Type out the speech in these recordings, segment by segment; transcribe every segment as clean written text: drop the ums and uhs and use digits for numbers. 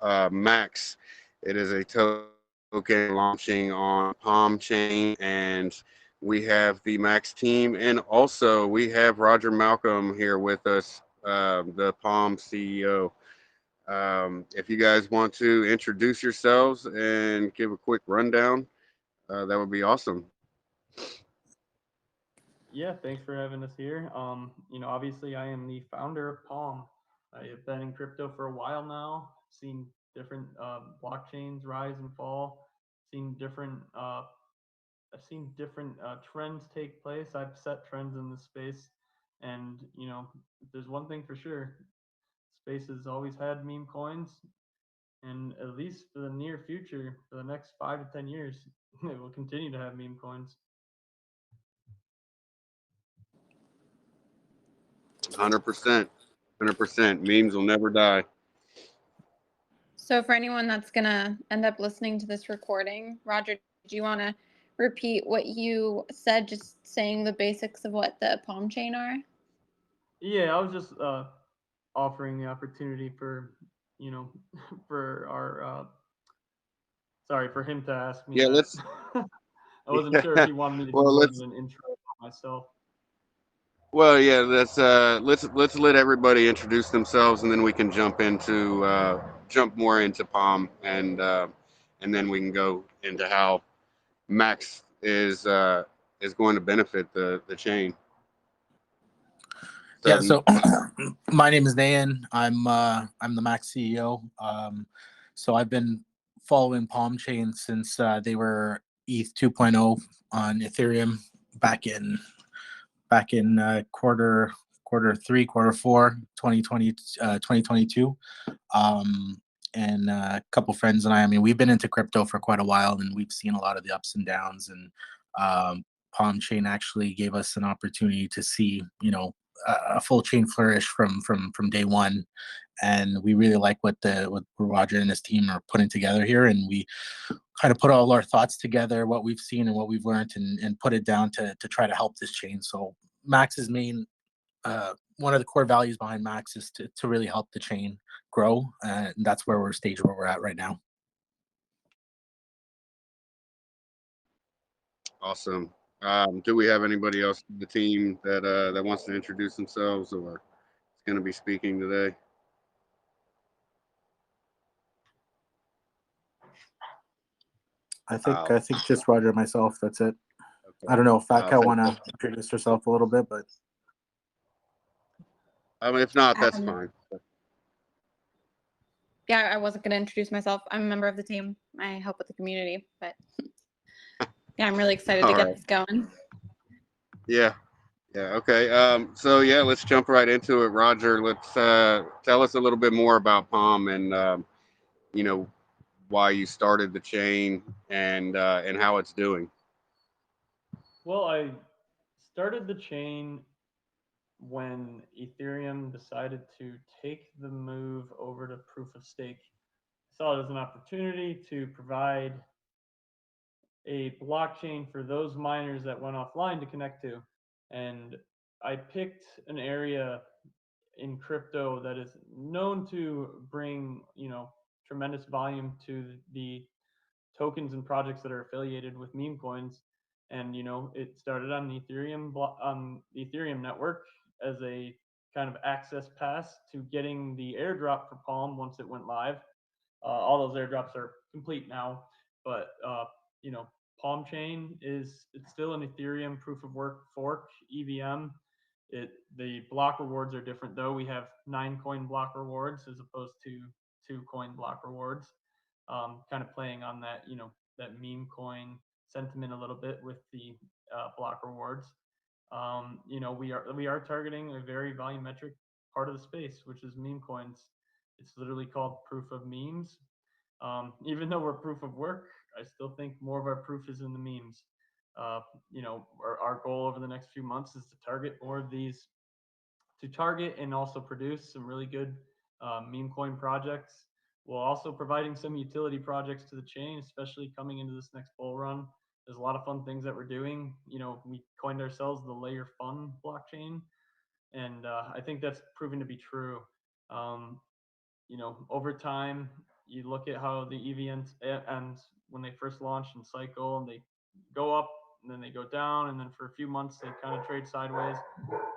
MAXX. It is a token launching on Palm Chain, and we have the MAXX team, and also we have Roger Malcolm here with us, the Palm CEO. If you guys want to introduce yourselves and give a quick rundown, that would be awesome. Yeah, thanks for having us here. Obviously, I am the founder of Palm. I have been in crypto for a while now. Seen different blockchains rise and fall. Seen different. I've seen different trends take place. I've set trends in this space, and if there's one thing for sure, space has always had meme coins, and at least for the near future, for the next 5 to 10 years, it will continue to have meme coins. 100%. 100%. Memes will never die. So for anyone that's going to end up listening to this recording, Roger, do you want to repeat what you said, just saying the basics of what the Palm chain are? Yeah, I was just offering the opportunity for for our sorry, for him to ask me Yeah, that. let's. I wasn't sure if Yeah. he wanted me to do Well, more let's. than an intro about myself. Well, yeah. Let's let everybody introduce themselves, and then we can jump more into Palm, and then we can go into how Max is going to benefit the chain. So, Yeah, so my name is Nayan. I'm the MAXX CEO. So I've been following Palm Chain since they were ETH 2.0 on Ethereum back in quarter three, quarter four, 2020, 2022. And a couple friends and I mean, we've been into crypto for quite a while, and we've seen a lot of the ups and downs. And Palm Chain actually gave us an opportunity to see, a full chain flourish from day one. And we really like what Roger and his team are putting together here. And we kind of put all our thoughts together, what we've seen and what we've learned, and put it down to try to help this chain. So MAXX's main one of the core values behind MAXX is to really help the chain grow, and that's where we're at right now. awesome. Do we have anybody else in the team that wants to introduce themselves or is going to be speaking today? I think just Roger and myself. That's it. Okay. I don't know if Fat Cow want to introduce herself a little bit, but I mean, if not, that's fine. Yeah, I wasn't going to introduce myself. I'm a member of the team. I help with the community, but yeah, I'm really excited to get this going. Yeah. Yeah. Okay. So yeah, let's jump right into it, Roger. Let's tell us a little bit more about Palm and you know why you started the chain and how it's doing. Well, I started the chain when Ethereum decided to take the move over to proof of stake. I saw it as an opportunity to provide a blockchain for those miners that went offline to connect to. And I picked an area in crypto that is known to bring, tremendous volume to the tokens and projects that are affiliated with meme coins. And it started on the the Ethereum network as a kind of access pass to getting the airdrop for Palm once it went live. All those airdrops are complete now, but Palm Chain it's still an Ethereum proof of work fork EVM. The block rewards are different though. We have 9 coin block rewards as opposed to 2 coin block rewards. Kind of playing on that that meme coin sentiment a little bit with the block rewards. We are targeting a very volumetric part of the space, which is meme coins. It's literally called proof of memes. Even though we're proof of work, I still think more of our proof is in the memes. Our goal over the next few months is to target more of these, to target and also produce some really good meme coin projects, while also providing some utility projects to the chain, especially coming into this next bull run. There's a lot of fun things that we're doing. We coined ourselves the Layer Fun blockchain, and I think that's proven to be true. Over time, you look at how the EVNs and when they first launch and cycle, and they go up and then they go down, and then for a few months they kind of trade sideways,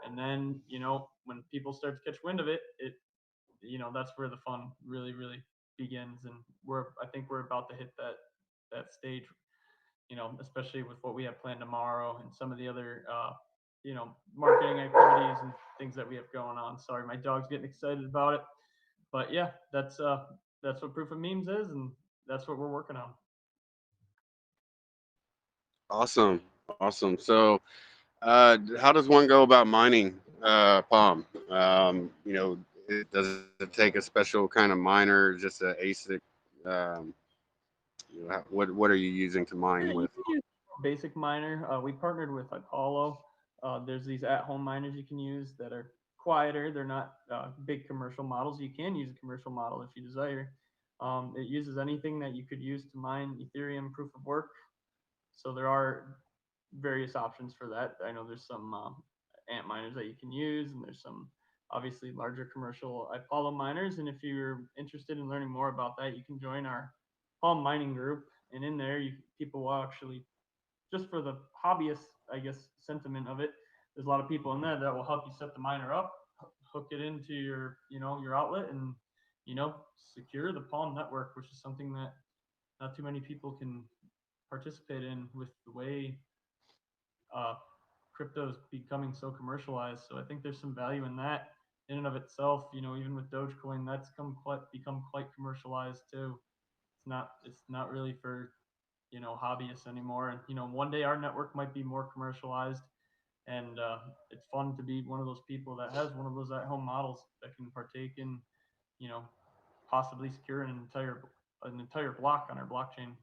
and then when people start to catch wind of it, that's where the fun really begins, and I think we're about to hit that stage, especially with what we have planned tomorrow and some of the other marketing activities and things that we have going on. Sorry, my dog's getting excited about it. But yeah, that's what Proof of Memes is, and that's what we're working on. Awesome, awesome. So, how does one go about mining Palm? Does it take a special kind of miner, just a ASIC? Um, what are you using to Yeah, mine you with? can use a basic miner. We partnered with Apollo. There's these at-home miners you can use that are quieter. They're not big commercial models. You can use a commercial model if you desire. It uses anything that you could use to mine Ethereum proof of work. So there are various options for that. I know there's some ant miners that you can use, and there's some obviously larger commercial Apollo miners. And if you're interested in learning more about that, you can join our Palm mining group. And in there, people will actually, just for the hobbyist, I guess, sentiment of it, there's a lot of people in there that will help you set the miner up, hook it into your outlet, and secure the Palm network, which is something that not too many people can participate in with the way uh, crypto is becoming so commercialized. So I think there's some value in that in and of itself. Even with Dogecoin, that's become quite commercialized too. It's not really for hobbyists anymore. And one day our network might be more commercialized, and it's fun to be one of those people that has one of those at-home models that can partake in you know possibly secure an entire block on our blockchain.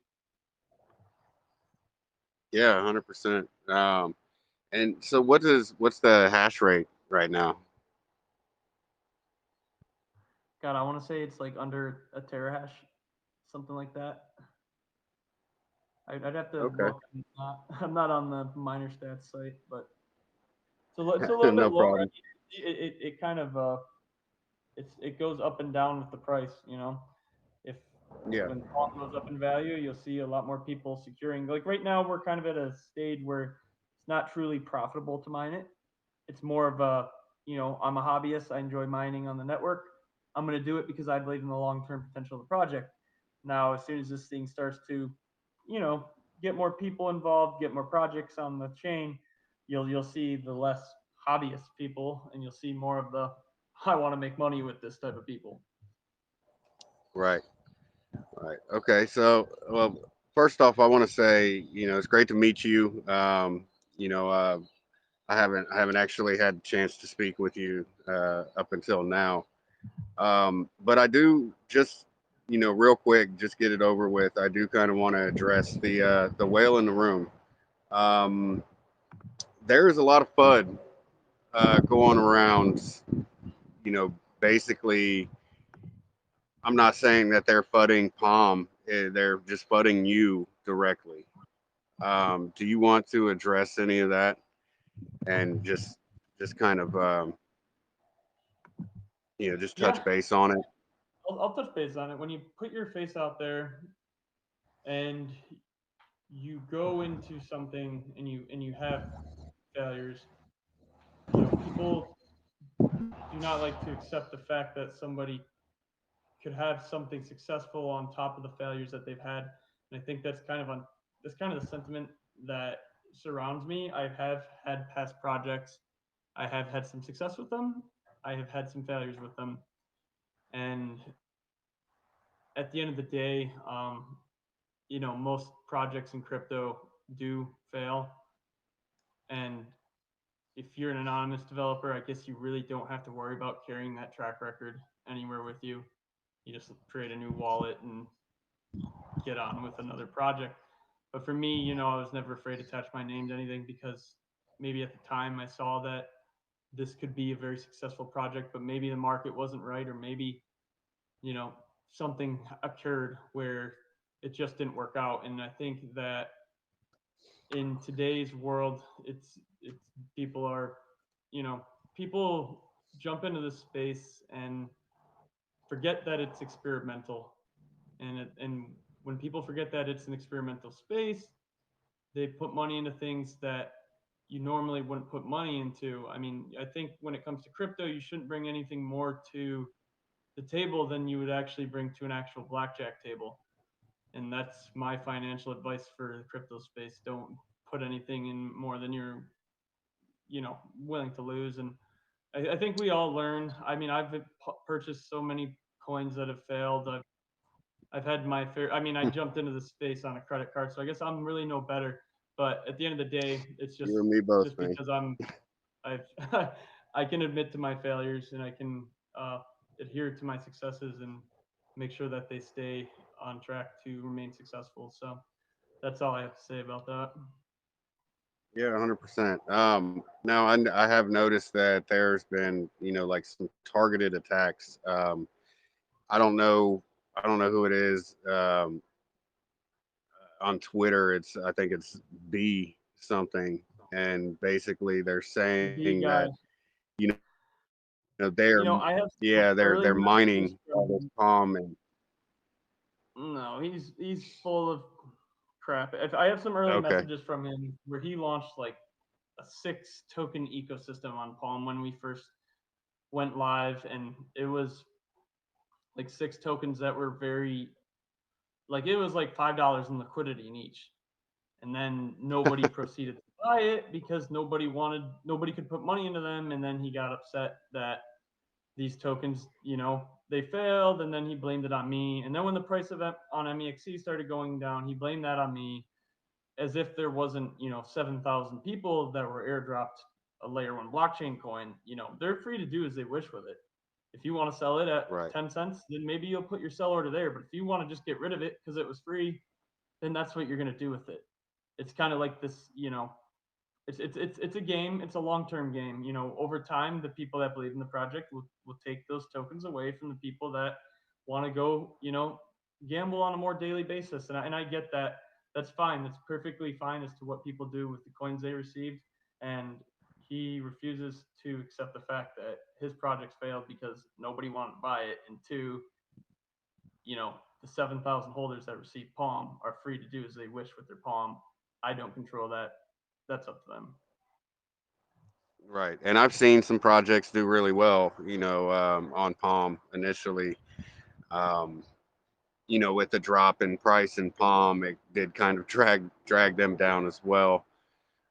Yeah, 100%. And so, what's the hash rate right now? God, I want to say it's like under a terahash, something like that. I'd have to Okay, look. I'm not on the miner stats site, but it's a little bit no lower. problem. It kind of it goes up and down with the price. If Yeah, when Palm goes up in value, you'll see a lot more people securing. Like right now, we're kind of at a stage where it's not truly profitable to mine it. It's more of I'm a hobbyist. I enjoy mining on the network. I'm going to do it because I believe in the long term potential of the project. Now, as soon as this thing starts to, you know, get more people involved, get more projects on the chain, you'll see the less hobbyist people, and you'll see more of the I want to make money with this type of people. right, right. Okay, so well, first off, I want to say, it's great to meet you. You know, uh, I haven't actually had a chance to speak with you up until now. But I do just, real quick, just get it over with. I do kind of want to address the whale in the room. Um, there is a lot of FUD going around. Basically, I'm not saying that they're fudding Palm. They're just fudding you directly. Do you want to address any of that and just kind of just Yeah, touch base on it? I'll touch base on it. When you put your face out there and you go into something and you have failures, people do not like to accept the fact that somebody could have something successful on top of the failures that they've had. And I think that's kind of the sentiment that surrounds me. I have had past projects. I have had some success with them. I have had some failures with them. And at the end of the day, most projects in crypto do fail. And if you're an anonymous developer, I guess you really don't have to worry about carrying that track record anywhere with you. You just create a new wallet and get on with another project. But for me, I was never afraid to attach my name to anything because maybe at the time I saw that this could be a very successful project, but maybe the market wasn't right, or maybe, you know, something occurred where it just didn't work out. And I think that in today's world, it's people are, people jump into this space and forget that it's experimental. and when people forget that it's an experimental space, they put money into things that you normally wouldn't put money into. I mean, I think when it comes to crypto, you shouldn't bring anything more to the table than you would actually bring to an actual blackjack table. And that's my financial advice for the crypto space. Don't put anything in more than you're, willing to lose. And I think we all learn. I mean, I've purchased so many coins that have failed. I've had my fair. I mean, I jumped into the space on a credit card, so I guess I'm really no better. But at the end of the day, it's You and me both, just man. because I've I can admit to my failures and I can uh, adhere to my successes and make sure that they stay on track to remain successful. So that's all I have to say about that. Yeah, 100%. Now I have noticed that there's been, like some targeted attacks. I don't know, I don't know who it is. On Twitter, I think it's B something, and basically they're saying B that, guy, you they're, I have some yeah, they're early messages mining all this from. palm and No, he's full of crap. If I have some early okay, messages from him where he launched like a 6 token ecosystem on Palm when we first went live, and it was like 6 tokens that were very like it was like $5 in liquidity in each, and then nobody proceeded to buy it because nobody could put money into them, and then he got upset that these tokens, they failed, and then he blamed it on me. And then when the price of on MEXC started going down, he blamed that on me, as if there wasn't, 7,000 people that were airdropped a layer one blockchain coin. They're free to do as they wish with it. If you want to sell it at right, 10 cents, then maybe you'll put your sell order there. But if you want to just get rid of it because it was free, then that's what you're going to do with it. It's kind of like this, it's a game. It's a long term game. Over time, the people that believe in the project will take those tokens away from the people that want to go, gamble on a more daily basis. And I get that. That's fine. That's perfectly fine as to what people do with the coins they received. And he refuses to accept the fact that his projects failed because nobody wanted to buy it. And two, the 7,000 holders that receive Palm are free to do as they wish with their Palm. I don't control that. That's up to them. right. And I've seen some projects do really well, on Palm initially. Um, with the drop in price in Palm, it did kind of drag them down as well.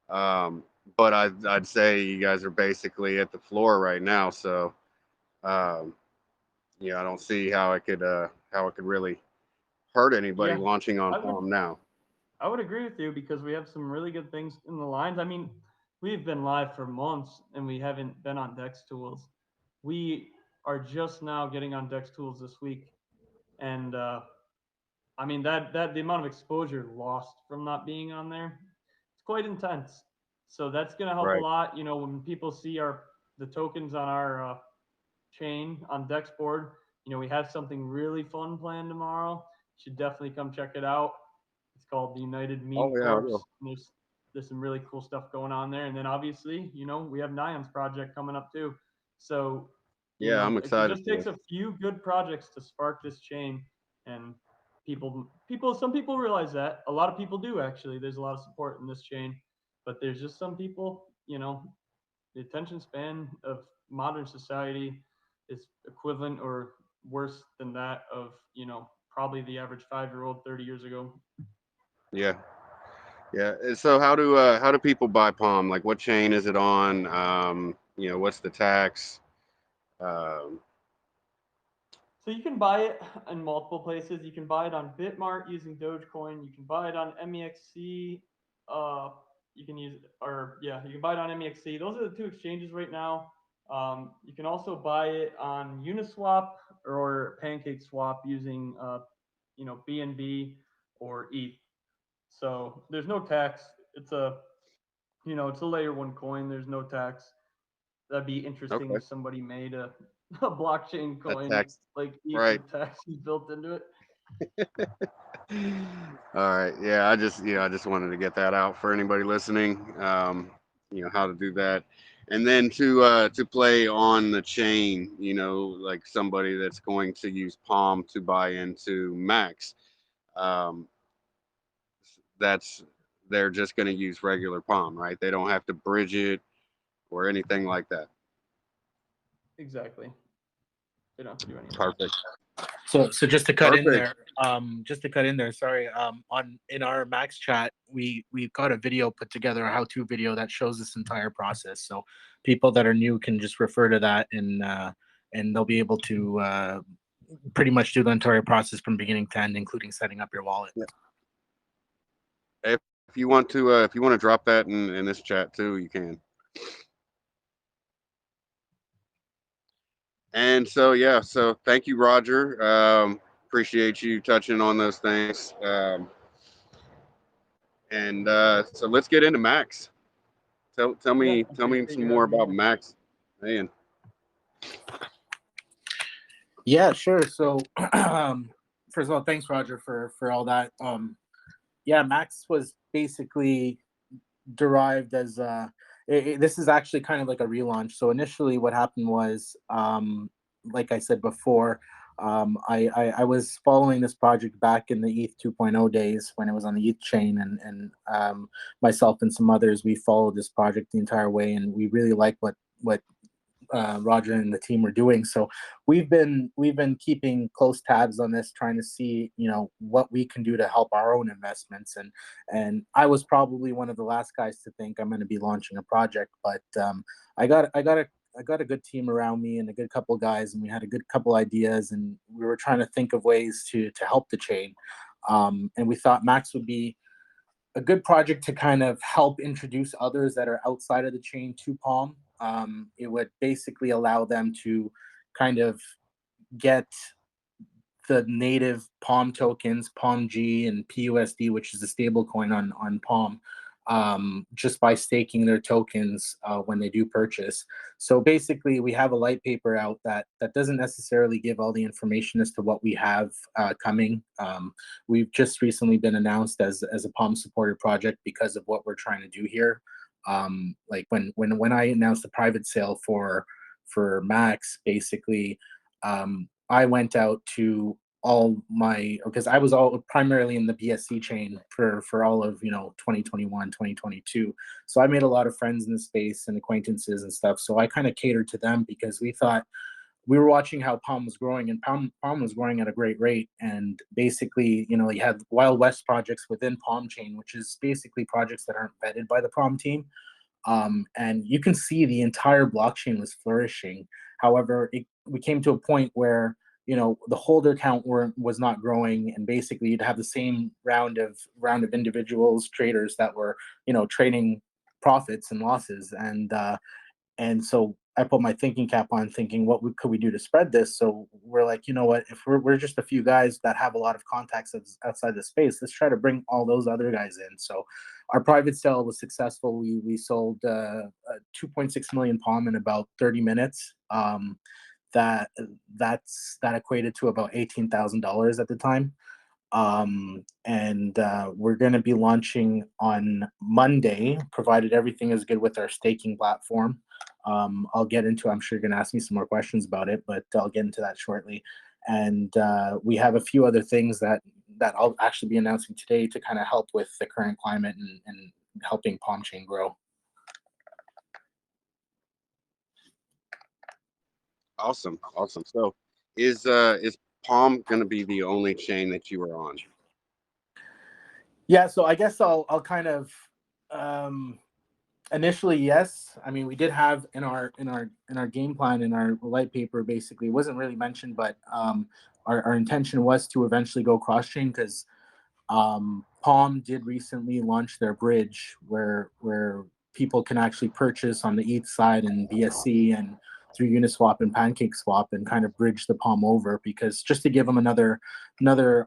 Um, but I'd say you guys are basically at the floor right now, so um, I don't see how it could really hurt anybody Yeah, launching on I would Palm now. I would agree with you because we have some really good things in the lines. I mean, we've been live for months and we haven't been on Dex Tools. We are just now getting on Dex Tools this week, and I mean that the amount of exposure lost from not being on there, it's quite intense. So that's going to help a Right. lot. When people see the tokens on our chain on Dex board, we have something really fun planned tomorrow. You should definitely come check it out. It's called the United Oh Meme yeah, I Corps. will. There's some really cool stuff going on there, and then obviously, we have Niam's project coming up too. So, Yeah, I'm it excited just for takes this. a few good projects to spark this chain, and some people realize that. A lot of people do actually. There's a lot of support in this chain, but there's just some people, the attention span of modern society is equivalent or worse than that of probably the average 5-year-old 30 years ago. Yeah, yeah. So how do people buy Palm? Like, what chain is it on? What's the tax? Um, So you can buy it in multiple places. You can buy it on Bitmart using Dogecoin. You can buy it on MEXC. Uh, you can use or yeah, you can buy it on MEXC. Those are the two exchanges right now. You can also buy it on Uniswap or PancakeSwap using BNB or ETH. So there's no tax. It's a layer one coin. There's no tax. That'd be interesting okay, if somebody made a blockchain a coin tax, like ETH right? with taxes built into it. All right. Yeah, I just wanted to get that out for anybody listening. How to do that. And then to play on the chain, you know, like somebody that's going to use Palm to buy into Max, um, that's they're just going to use regular Palm, right? They don't have to bridge it or anything like that. Exactly. They don't have to do any of that. Perfect. So just to cut in Perfect. there, sorry, in our Max chat, we've got a video put together, a how-to video that shows this entire process. So people that are new can just refer to that, and they'll be able to pretty much do the entire process from beginning to end, including setting up your wallet. Yeah. If you want to drop that in this chat too, you can. And so yeah, so thank you, Roger. Appreciate you touching on those things. And so let's get into Max. Tell Yeah, me appreciate some you more having me about here. Max. Man. Yeah, sure. So first of all, thanks, Roger, for all that. Yeah, Max was basically derived as this is actually kind of like a relaunch. So initially what happened was, like I said before, I was following this project back in the ETH 2.0 days when it was on the ETH chain, and myself and some others, we followed this project the entire way, and we really like what Roger and the team were doing. So we've been keeping close tabs on this, trying to see, you know, what we can do to help our own investments. And I was probably one of the last guys to think I'm going to be launching a project, but I got a good team around me and a good couple guys, and we had a good couple ideas, and we were trying to think of ways to help the chain. And we thought Max would be a good project to kind of help introduce others that are outside of the chain to Palm. It would basically allow them to kind of get the native Palm tokens, Palm G and PUSD, which is a stable coin on Palm, just by staking their tokens when they do purchase. So basically, we have a light paper out that doesn't necessarily give all the information as to what we have coming. We've just recently been announced as a Palm supported project because of what we're trying to do here. Like when I announced the private sale for Max, basically, I went out to all my, because I was all primarily in the BSC chain for all of 2021 2022, so I made a lot of friends in the space and acquaintances and stuff. So I kind of catered to them because we thought, we were watching how Palm was growing, and Palm was growing at a great rate. And basically, you had Wild West projects within Palm chain, which is basically projects that aren't vetted by the Palm team. And you can see the entire blockchain was flourishing. However, we came to a point where the holder count was not growing, and basically you'd have the same round of individuals, traders that were trading profits and losses, and so I put my thinking cap on, thinking, what could we do to spread this? So we're like, you know what, if we're just a few guys that have a lot of contacts outside the space, let's try to bring all those other guys in. So our private sale was successful. We sold 2.6 million Palm in about 30 minutes. That equated to about $18,000 at the time. And we're going to be launching on Monday, provided everything is good with our staking platform. I'll get into, I'm sure you're going to ask me some more questions about it, but I'll get into that shortly. And we have a few other things that I'll actually be announcing today to kind of help with the current climate and helping Palm chain grow. Awesome. So is Palm going to be the only chain that you are on? Yeah, so I guess I'll kind of initially, yes. I mean, we did have in our game plan, in our light paper, basically, it wasn't really mentioned, but our intention was to eventually go cross chain, because Palm did recently launch their bridge where people can actually purchase on the ETH side and BSC and through Uniswap and PancakeSwap and kind of bridge the Palm over, because just to give them another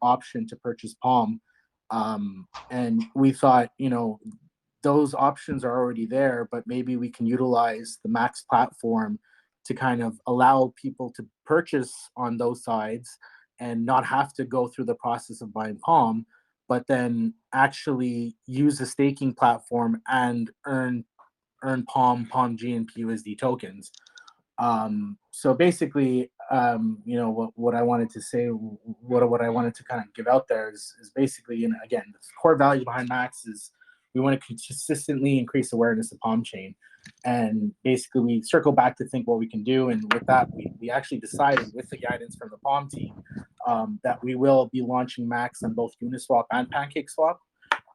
option to purchase Palm. And we thought, those options are already there, but maybe we can utilize the Max platform to kind of allow people to purchase on those sides and not have to go through the process of buying Palm, but then actually use the staking platform and earn earn Palm G, and PUSD tokens. So basically, what I wanted to say, what I wanted to kind of give out there is basically, again, the core value behind MAXX is we want to consistently increase awareness of Palm Chain. And basically, we circle back to think what we can do. And with that, we actually decided, with the guidance from the Palm team, that we will be launching MAXX on both Uniswap and PancakeSwap.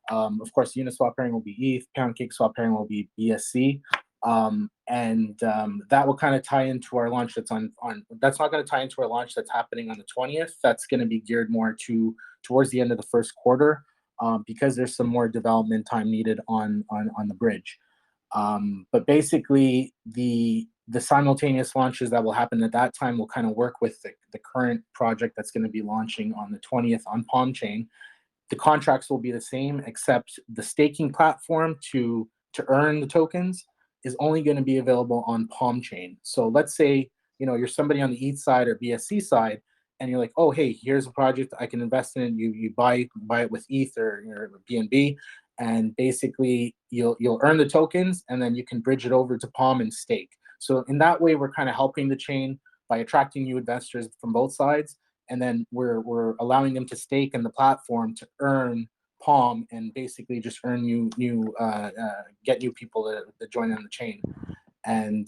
Of course, Uniswap pairing will be ETH, PancakeSwap pairing will be BSC. That will kind of tie into our launch that's that's not going to tie into our launch that's happening on the 20th. That's going to be geared more towards the end of the first quarter, because there's some more development time needed on the bridge. But basically, the simultaneous launches that will happen at that time will kind of work with the current project that's going to be launching on the 20th on Palm Chain. The contracts will be the same, except the staking platform to earn the tokens is only going to be available on Palm Chain. So let's say you're somebody on the ETH side or BSC side, and you're like, oh, hey, here's a project I can invest in. You buy it with ETH or BNB, and basically you'll earn the tokens, and then you can bridge it over to Palm and stake. So in that way, we're kind of helping the chain by attracting new investors from both sides, and then we're allowing them to stake in the platform to earn Palm and basically just earn get new people to join on the chain. And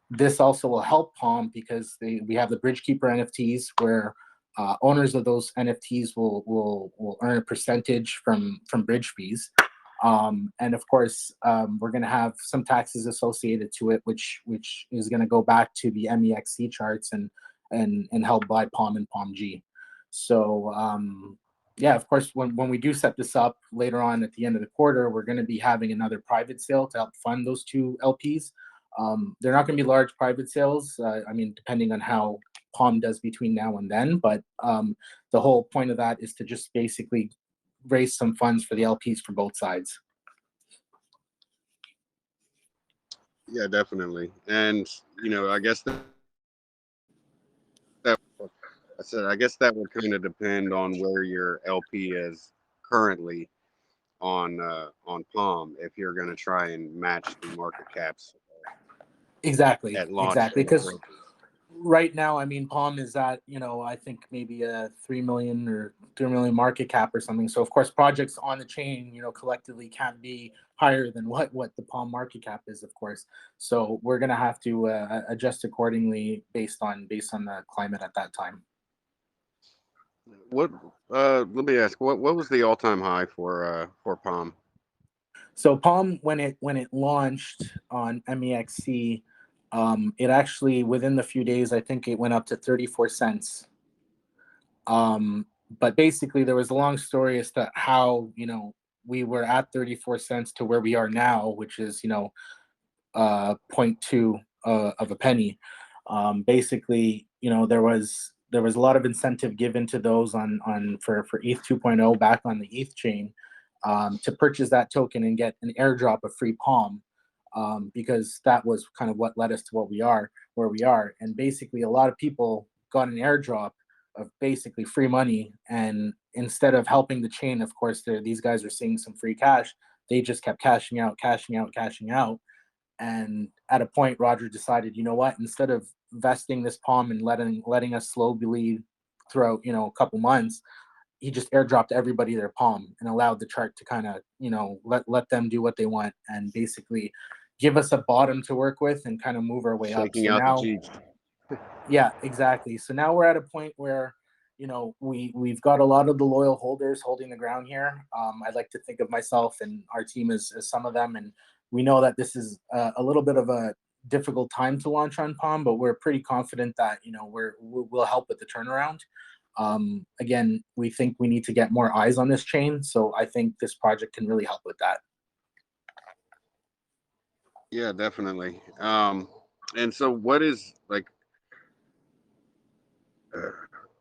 this also will help Palm because we have the Bridgekeeper NFTs where owners of those NFTs will earn a percentage from bridge fees. And of course, we're going to have some taxes associated to it, which is going to go back to the MEXC charts and held by Palm and Palm G. So yeah, of course, when we do set this up later on at the end of the quarter, we're going to be having another private sale to help fund those two LPs. They're not going to be large private sales. I mean, depending on how Palm does between now and then, but the whole point of that is to just basically raise some funds for the LPs for both sides. Yeah, definitely. And I guess I guess that would kind of depend on where your LP is currently on Palm, if you're going to try and match the market caps Exactly, at launch. exactly. Because right now, I mean, Palm is at I think maybe a 3 million market cap or something. So of course, projects on the chain, collectively can't be higher than what the Palm market cap is, of course. So we're gonna have to adjust accordingly based on the climate at that time. What? Let me ask. What was the all-time high for Palm? So Palm, when it launched on MEXC, it actually within the few days, I think it went up to 34 cents. But basically, there was a long story as to how we were at 34 cents to where we are now, which is 0.2 of a penny. Basically, there was a lot of incentive given to those for ETH 2.0 back on the ETH chain to purchase that token and get an airdrop of free Palm, because that was kind of what led us to where we are. And basically, a lot of people got an airdrop of basically free money, and instead of helping the chain, of course, these guys are seeing some free cash. They just kept cashing out. And at a point, Roger decided, you know what? Instead of vesting this Palm and letting us slow bleed throughout, a couple months, he just airdropped everybody their Palm and allowed the chart to kind of, let them do what they want and basically give us a bottom to work with and kind of move our way Shaking up. So out now, the G. yeah, exactly. So now we're at a point where, we've got a lot of the loyal holders holding the ground here. I'd like to think of myself and our team as some of them, and we know that this is a little bit of a difficult time to launch on Palm, but we're pretty confident that we'll help with the turnaround. Again, we think we need to get more eyes on this chain, so I think this project can really help with that. Yeah, definitely. And so what is like?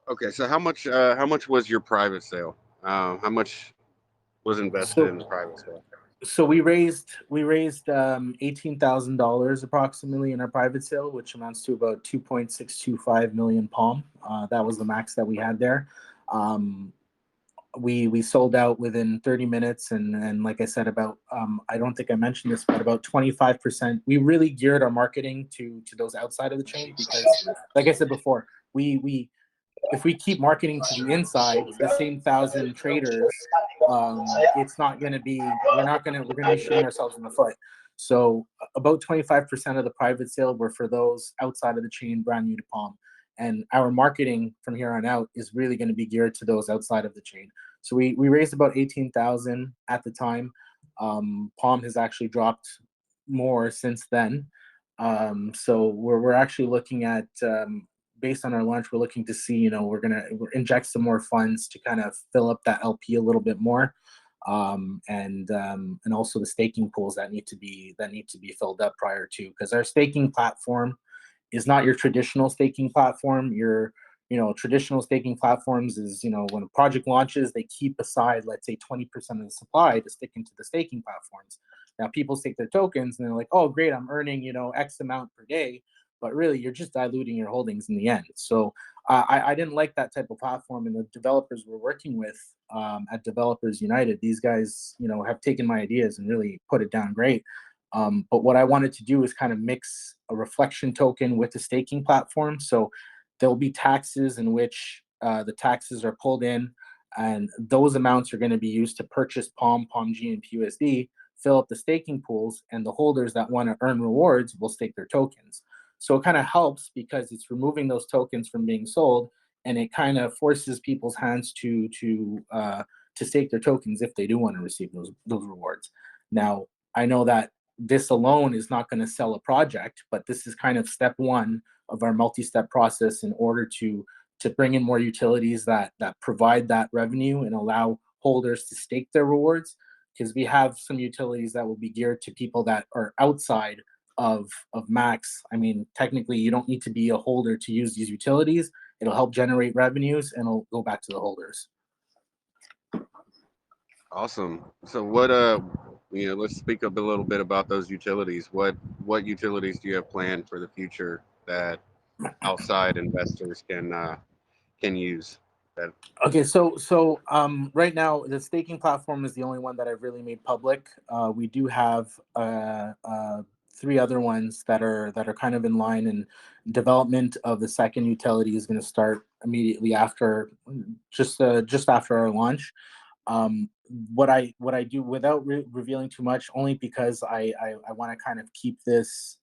Okay, so how much was your private sale? How much was invested in the private sale? So we raised $18,000 approximately in our private sale, which amounts to about 2.625 million Palm. That was the max that we had there. we sold out within 30 minutes, and like I said, about I don't think I mentioned this, but about 25%. We really geared our marketing to those outside of the chain, because, like I said before, we if we keep marketing to the inside, the same 1,000 traders, it's not going to be, we're going to be shooting ourselves in the foot. So about 25% of the private sale were for those outside of the chain, brand new to Palm. And our marketing from here on out is really going to be geared to those outside of the chain. So we raised about 18,000 at the time. Palm has actually dropped more since then. So we're actually looking at, based on our launch, we're looking to see, you know, we're inject some more funds to kind of fill up that LP a little bit more, and also the staking pools that need to be filled up prior to, because our staking platform is not your traditional staking platform. Traditional staking platforms is, you know, when a project launches, they keep aside, let's say, 20% of the supply to stick into the staking platforms. Now people stake their tokens and they're like, oh, great, I'm earning, you know, X amount per day. But really, you're just diluting your holdings in the end. So I didn't like that type of platform, and the developers we're working with at Developers United, these guys, you know, have taken my ideas and really put it down great. But what I wanted to do is kind of mix a reflection token with the staking platform. So there'll be taxes in which the taxes are pulled in, and those amounts are going to be used to purchase Palm, PalmG, and PUSD, fill up the staking pools, and the holders that want to earn rewards will stake their tokens. So it kind of helps because it's removing those tokens from being sold, and it kind of forces people's hands to stake their tokens if they do want to receive those rewards. Now, I know that this alone is not going to sell a project, but this is kind of step one of our multi-step process in order to bring in more utilities that provide that revenue and allow holders to stake their rewards, because we have some utilities that will be geared to people that are outside of MAXX. I mean, technically, you don't need to be a holder to use these utilities. It'll help generate revenues, and it'll go back to the holders. Awesome. So what let's speak up a little bit about those utilities. What utilities do you have planned for the future that outside investors can use? That Okay, so right now the staking platform is the only one that I've really made public. We do have 3 other ones that are kind of in line, and development of the second utility is going to start immediately after, just after our launch. What I do, without revealing too much, only because I want to kind of keep this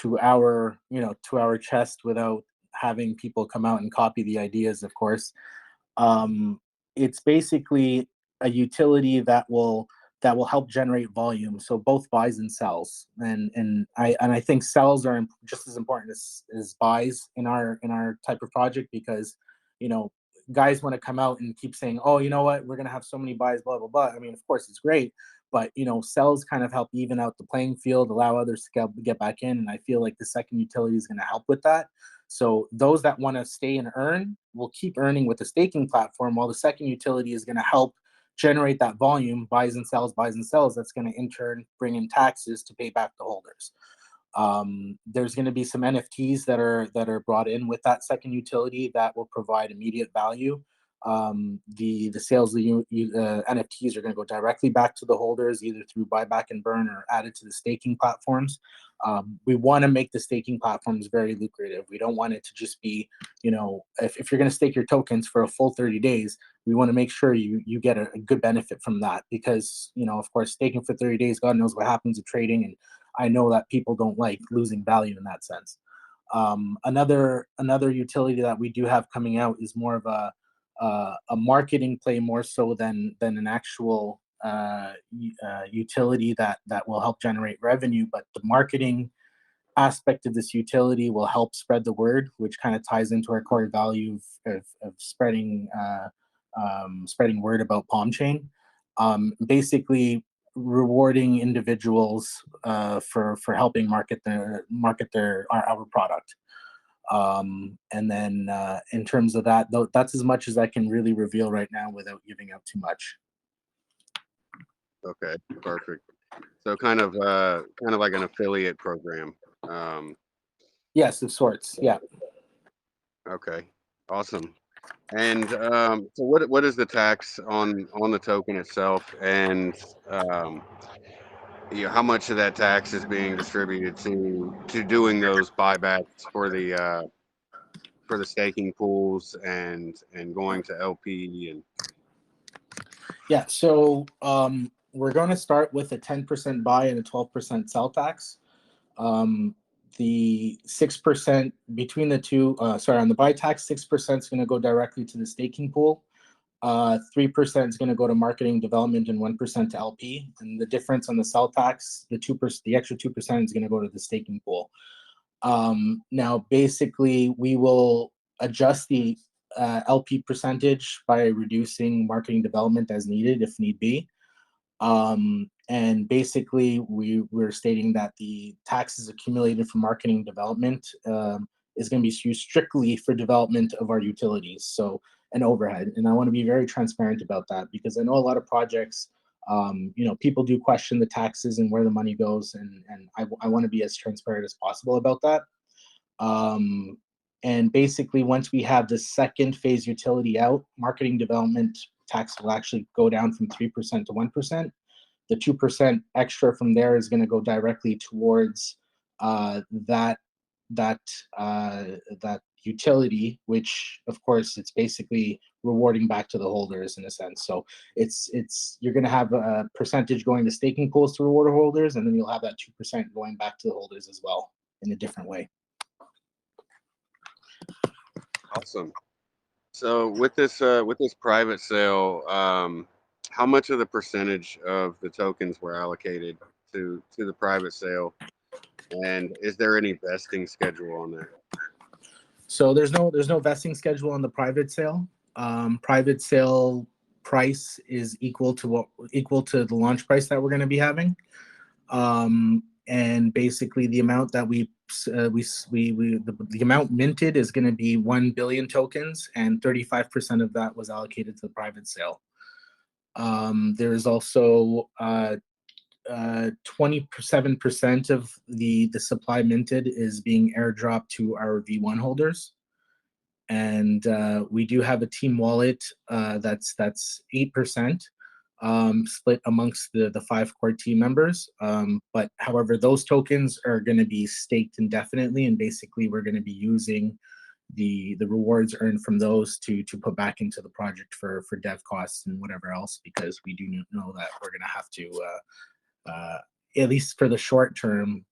to our chest without having people come out and copy the ideas, of course. Um, it's basically a utility that will help generate volume, so both buys and sells, and I think sells are just as important as buys in our type of project, because, you know, guys want to come out and keep saying, oh, you know what, we're going to have so many buys, blah blah blah. I mean, of course it's great, but, you know, sells kind of help even out the playing field, allow others to get back in, and I feel like the second utility is going to help with that. So those that want to stay and earn will keep earning with the staking platform, while the second utility is going to help generate that volume, buys and sells. That's going to in turn bring in taxes to pay back the holders. There's going to be some NFTs that are brought in with that second utility that will provide immediate value. The sales of the NFTs are going to go directly back to the holders, either through buyback and burn or added to the staking platforms. We want to make the staking platforms very lucrative. We don't want it to just be, you know, if you're going to stake your tokens for a full 30 days, we want to make sure you get a good benefit from that, because, you know, of course, staking for 30 days, God knows what happens with trading, and I know that people don't like losing value in that sense. Another utility that we do have coming out is more of a marketing play, more so than an actual utility that will help generate revenue. But the marketing aspect of this utility will help spread the word, which kind of ties into our core value of spreading word about Palm Chain. Basically rewarding individuals for helping market our product. And then in terms of that, though, that's as much as I can really reveal right now without giving out too much. Okay, perfect. So kind of like an affiliate program. Yes, of sorts. Yeah. Okay, awesome. And so what is the tax on the token itself, and um, how much of that tax is being distributed to doing those buybacks for the staking pools and going to LP and Yeah, so we're going to start with a 10% buy and a 12% sell tax. The 6% between the two, on the buy tax, 6% is going to go directly to the staking pool. 3% is going to go to marketing development and 1% to LP. And the difference on the sell tax, the extra 2% is going to go to the staking pool. Now, basically, we will adjust the LP percentage by reducing marketing development as needed, if need be. And basically, we're stating that the taxes accumulated from marketing development is going to be used strictly for development of our utilities, so an overhead. And I want to be very transparent about that, because I know a lot of projects, people do question the taxes and where the money goes, and I want to be as transparent as possible about that. And basically, once we have the second phase utility out, marketing development tax will actually go down from 3% to 1%. The 2% extra from there is going to go directly towards that utility, which of course it's basically rewarding back to the holders in a sense. So it's you're going to have a percentage going to staking pools to reward holders, and then you'll have that 2% going back to the holders as well in a different way. awesome. So with this private sale, how much of the percentage of the tokens were allocated to the private sale, and is there any vesting schedule on that? So there's no vesting schedule on the private sale. Private sale price is equal to the launch price that we're going to be having, and basically the amount that the amount minted is going to be 1 billion tokens, and 35% of that was allocated to the private sale. There is also 27% of the supply minted is being airdropped to our V1 holders. And we do have a team wallet that's 8%, split amongst the 5 core team members. But however, those tokens are going to be staked indefinitely, and basically we're going to be using the rewards earned from those to put back into the project for dev costs and whatever else, because we do know that we're going to have to at least for the short term,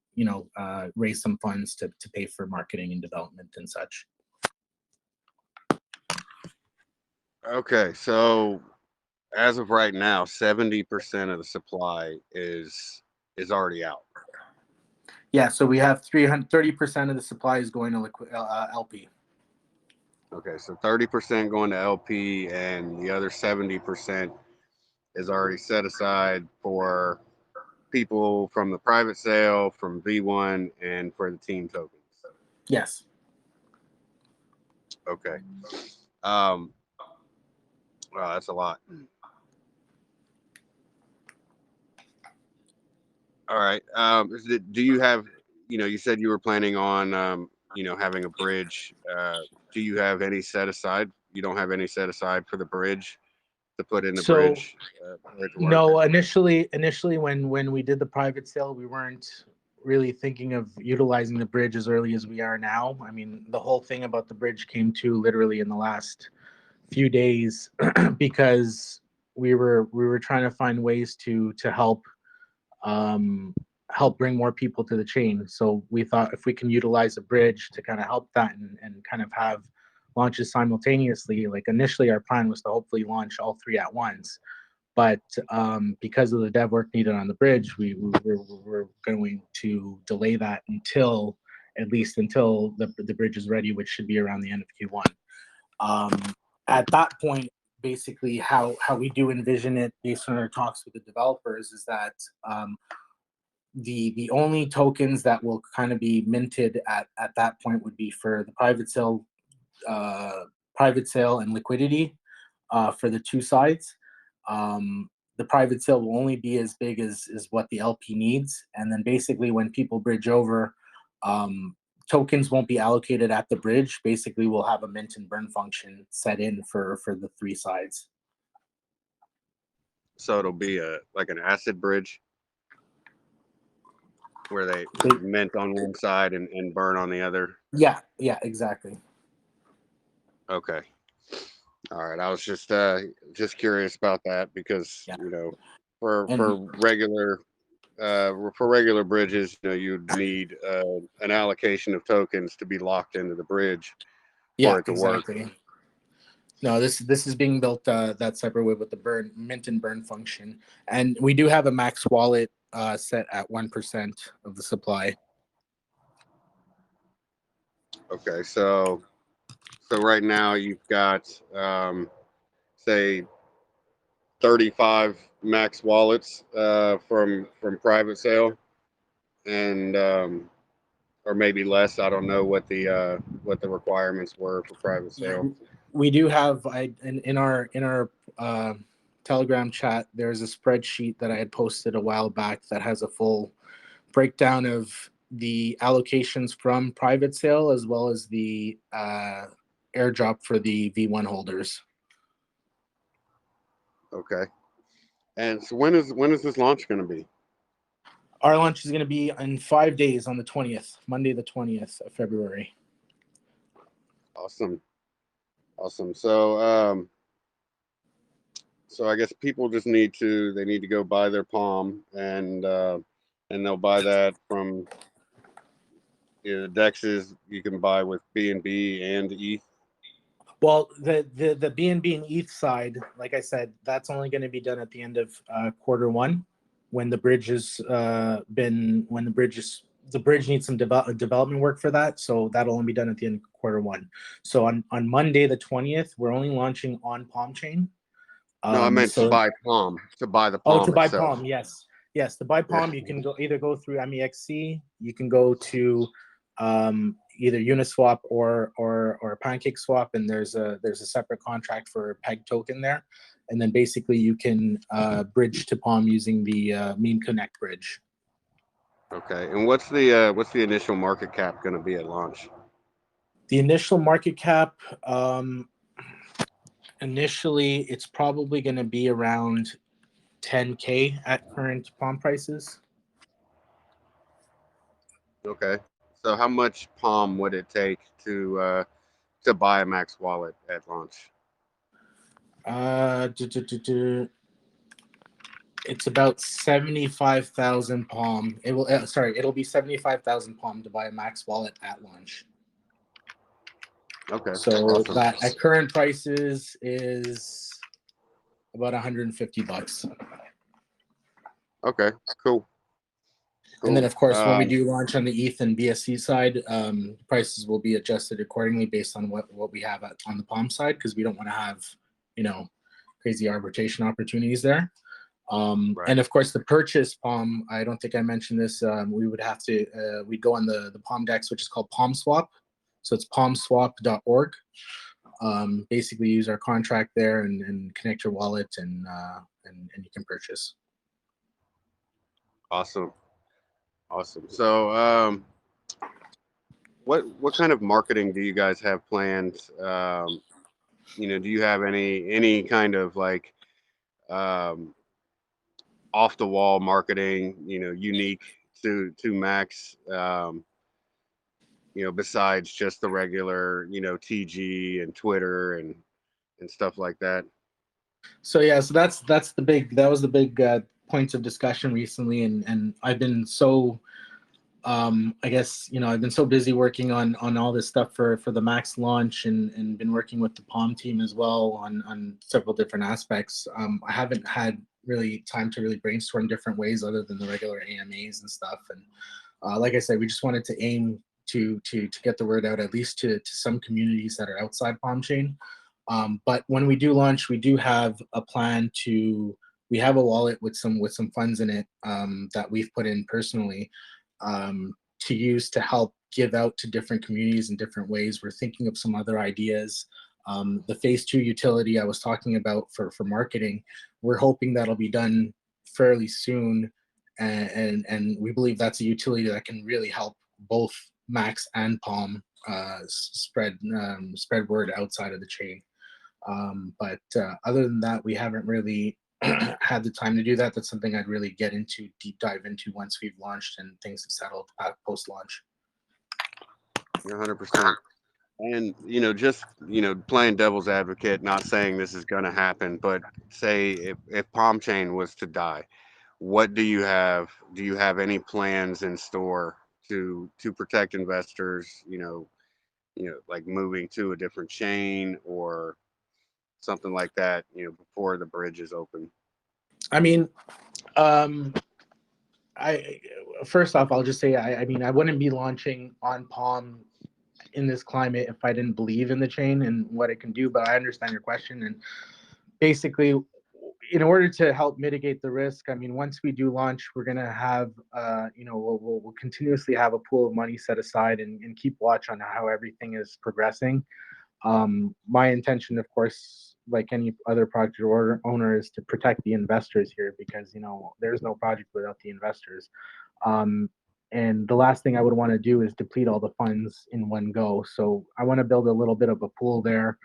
raise some funds to pay for marketing and development and such. Okay, so as of right now, 70% of the supply is already out. Yeah, so we have 30% of the supply is going to LP. Okay, so 30% going to LP, and the other 70% is already set aside for people from the private sale, from V1, and for the team tokens. Yes. Okay. Wow, that's a lot. All right. Do you have, you said you were planning on, having a bridge. Do you have any set aside? You don't have any set aside for the bridge to put in the bridge? No, initially when we did the private sale, we weren't really thinking of utilizing the bridge as early as we are now. I mean, the whole thing about the bridge came to literally in the last few days because we were trying to find ways to help bring more people to the chain. So we thought if we can utilize a bridge to kind of help that and kind of have launches simultaneously, like initially our plan was to hopefully launch all 3 at once. But because of the dev work needed on the bridge, we're going to delay that until the bridge is ready, which should be around the end of Q1. At that point, basically how we do envision it based on our talks with the developers is that the only tokens that will kind of be minted at that point would be for the private sale and liquidity for the 2 sides. The private sale will only be as big as what the LP needs, and then basically when people bridge over, tokens won't be allocated at the bridge. Basically, we'll have a mint and burn function set in for the three sides. So it'll be like an acid bridge where they mint on one side and burn on the other. Yeah, exactly. Okay. All right. I was just curious about that because you know, for regular bridges, you know, you'd need an allocation of tokens to be locked into the bridge for it to work. No, this is being built that separate way with the mint and burn function, and we do have a MAXX wallet set at 1% of the supply. Okay, so right now you've got say 35 MAXX wallets from private sale, and or maybe less. I don't know what the requirements were for private sale. We do have in our Telegram chat. There's a spreadsheet that I had posted a while back that has a full breakdown of the allocations from private sale as well as the airdrop for the V1 holders. Okay, and so when is this launch going to be? Our launch is going to be in 5 days on the 20th, Monday the 20th of February. Awesome. So I guess people just need to go buy their Palm, and they'll buy that from dexes you can buy with BNB and ETH. Well, the BNB and ETH side, like I said, that's only going to be done at the end of Q1 when the bridge is the bridge needs some development work for that, so that'll only be done at the end of Q1. So on Monday the 20th, we're only launching on Palm Chain. No, I meant to buy Palm, to buy the Palm. Oh, to buy itself. Palm, yes. To buy Palm, you can either go through MAXC, you can go to either Uniswap or PancakeSwap, and there's a separate contract for peg token there, and then basically you can bridge to Palm using the Meme Connect bridge. Okay, and what's the initial market cap going to be at launch? The initial market cap, initially, it's probably going to be around 10K at current Palm prices. Okay. So how much Palm would it take to buy a MAXX wallet at launch? It's about 75,000 Palm. It'll be 75,000 Palm to buy a MAXX wallet at launch. Okay. So awesome. That at current prices is about $150. Okay, cool. And then, of course, when we do launch on the ETH and BSC side, prices will be adjusted accordingly based on what we have on the Palm side, because we don't want to have, crazy arbitration opportunities there. Right. And of course, the purchase Palm, I don't think I mentioned this. We would have to we'd go on the Palm Dex, which is called Palm Swap. So it's palmswap.org. Basically, use our contract there and connect your wallet, and you can purchase. Awesome. So, what kind of marketing do you guys have planned? Do you have any kind of like off the wall marketing, unique to MAXX, besides just the regular, TG and Twitter and stuff like that? So that was the big points of discussion recently, and I've been so I guess I've been so busy working on all this stuff for the MAXX launch, and been working with the Palm team as well on several different aspects. I haven't had really time to really brainstorm different ways other than the regular AMAs and stuff. And like I said, we just wanted to aim to get the word out at least to some communities that are outside Palm Chain. But when we do launch, we do have a plan we have a wallet with some funds in it that we've put in personally to use to help give out to different communities in different ways. We're thinking of some other ideas. The phase 2 utility I was talking about for marketing, we're hoping that'll be done fairly soon. And we believe that's a utility that can really help both Max and Palm spread word outside of the chain. But other than that, we haven't really had the time to do that. That's something I'd really get into, deep dive into once we've launched and things have settled post launch. 100%. And just playing devil's advocate, not saying this is going to happen, but say if Palm Chain was to die, what do you have? Do you have any plans in store to protect investors? Like moving to a different chain or something like that. Before the bridge is open. I mean, I first off, I'll just say, I mean, I wouldn't be launching on Palm in this climate if I didn't believe in the chain and what it can do. But I understand your question, and basically, in order to help mitigate the risk, I mean, once we do launch, we're gonna have, we'll continuously have a pool of money set aside and keep watch on how everything is progressing. My intention, of course, like any other project owner, is to protect the investors here, because there's no project without the investors. And the last thing I would want to do is deplete all the funds in one go. So I want to build a little bit of a pool there,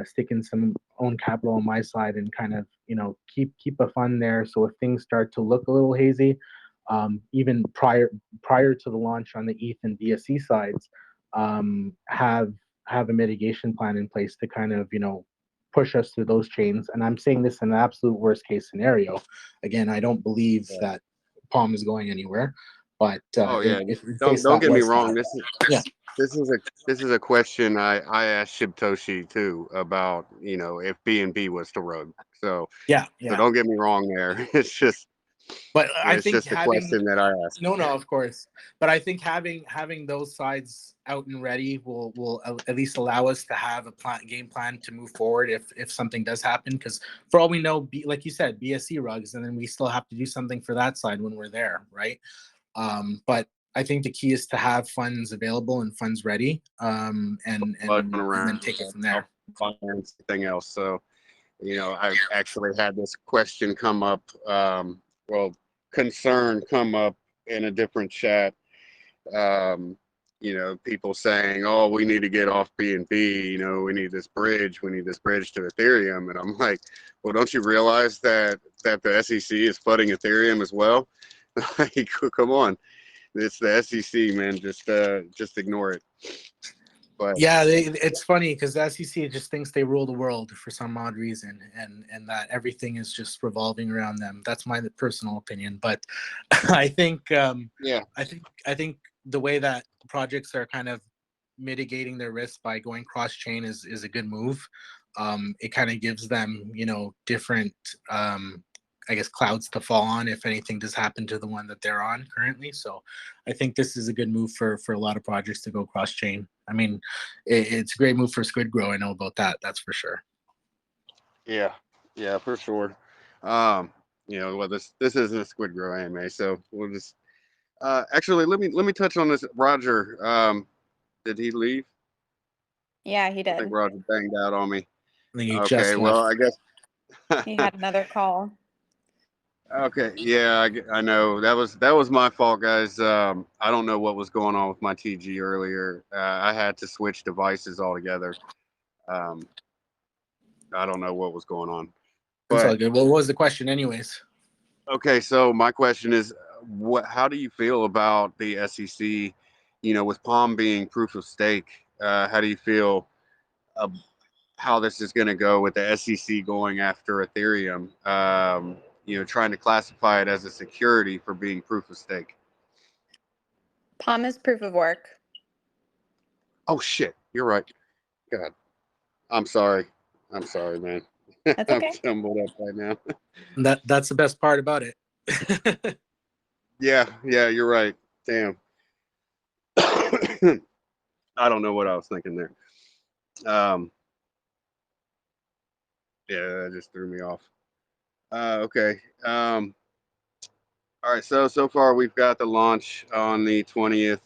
stick in some own capital on my side, and kind of keep a fund there. So if things start to look a little hazy, even prior to the launch on the ETH and BSC sides, have a mitigation plan in place to kind of push us through those chains. And I'm saying this in an absolute worst case scenario. Again, I don't believe that Palm is going anywhere, but Oh yeah, if don't get me wrong. That, This is a question I asked Shibtoshi too about if BNB was to rug. So so don't get me wrong there. But I It's think just a question that I asked. No, of course. But I think having those sides out and ready will at least allow us to have a game plan to move forward if something does happen. Because for all we know, like you said, BSC rugs, and then we still have to do something for that side when we're there, right? But I think the key is to have funds available and funds ready, and then take it from there. Anything else? So I've actually had this question come up. Concern come up in a different chat. People saying, "Oh, we need to get off BNB. We need this bridge. We need this bridge to Ethereum." And I'm like, "Well, don't you realize that the SEC is flooding Ethereum as well? Like, come on, it's the SEC, man. Just ignore it." But yeah, it's funny because the SEC just thinks they rule the world for some odd reason, and that everything is just revolving around them. That's my personal opinion, but I think I think the way that projects are kind of mitigating their risk by going cross chain is a good move. It kind of gives them different I guess clouds to fall on if anything does happen to the one that they're on currently. So I think this is a good move for a lot of projects to go cross chain. I mean, it's a great move for Squid Grow. I know about that. That's for sure. Yeah, for sure. Well, this isn't a Squid Grow AMA, so we'll just actually let me touch on this. Roger, did he leave? Yeah, he I think did. Roger banged out on me. I think he Okay, just well, left. I guess He had another call. Okay, yeah, I know that was my fault, guys. I don't know what was going on with my TG earlier. I had to switch devices altogether. I don't know what was going on, It's all but good. Well, what was the question, anyways? okay. So my question is, how do you feel about the SEC? With Palm being proof of stake, how do you feel how this is going to go with the SEC going after Ethereum? Trying to classify it as a security for being proof of stake. Palm is proof of work. Oh shit, you're right. God, I'm sorry, man. That's I'm okay. jumbled up right now. That's the best part about it. Yeah, you're right. Damn. I don't know what I was thinking there. Yeah, that just threw me off. Okay. All right. So far we've got the launch on the 20th.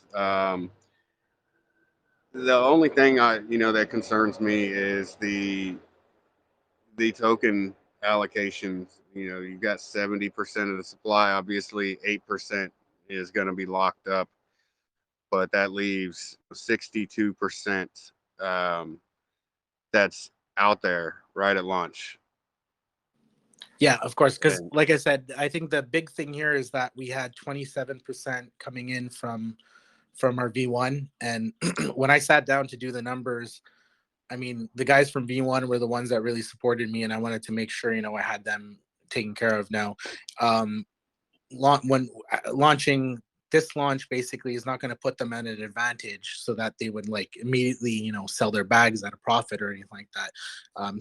The only thing that concerns me is the token allocations. You've got 70% of the supply. Obviously, 8% is going to be locked up. but that leaves 62% that's out there right at launch. Yeah, of course. Because, And like I said, I think the big thing here is that we had 27% coming in from our V1, and when I sat down to do the numbers, I mean, the guys from V1 were the ones that really supported me, and I wanted to make sure, I had them taken care of. Now, when launching this launch basically is not going to put them at an advantage so that they would like immediately, sell their bags at a profit or anything like that.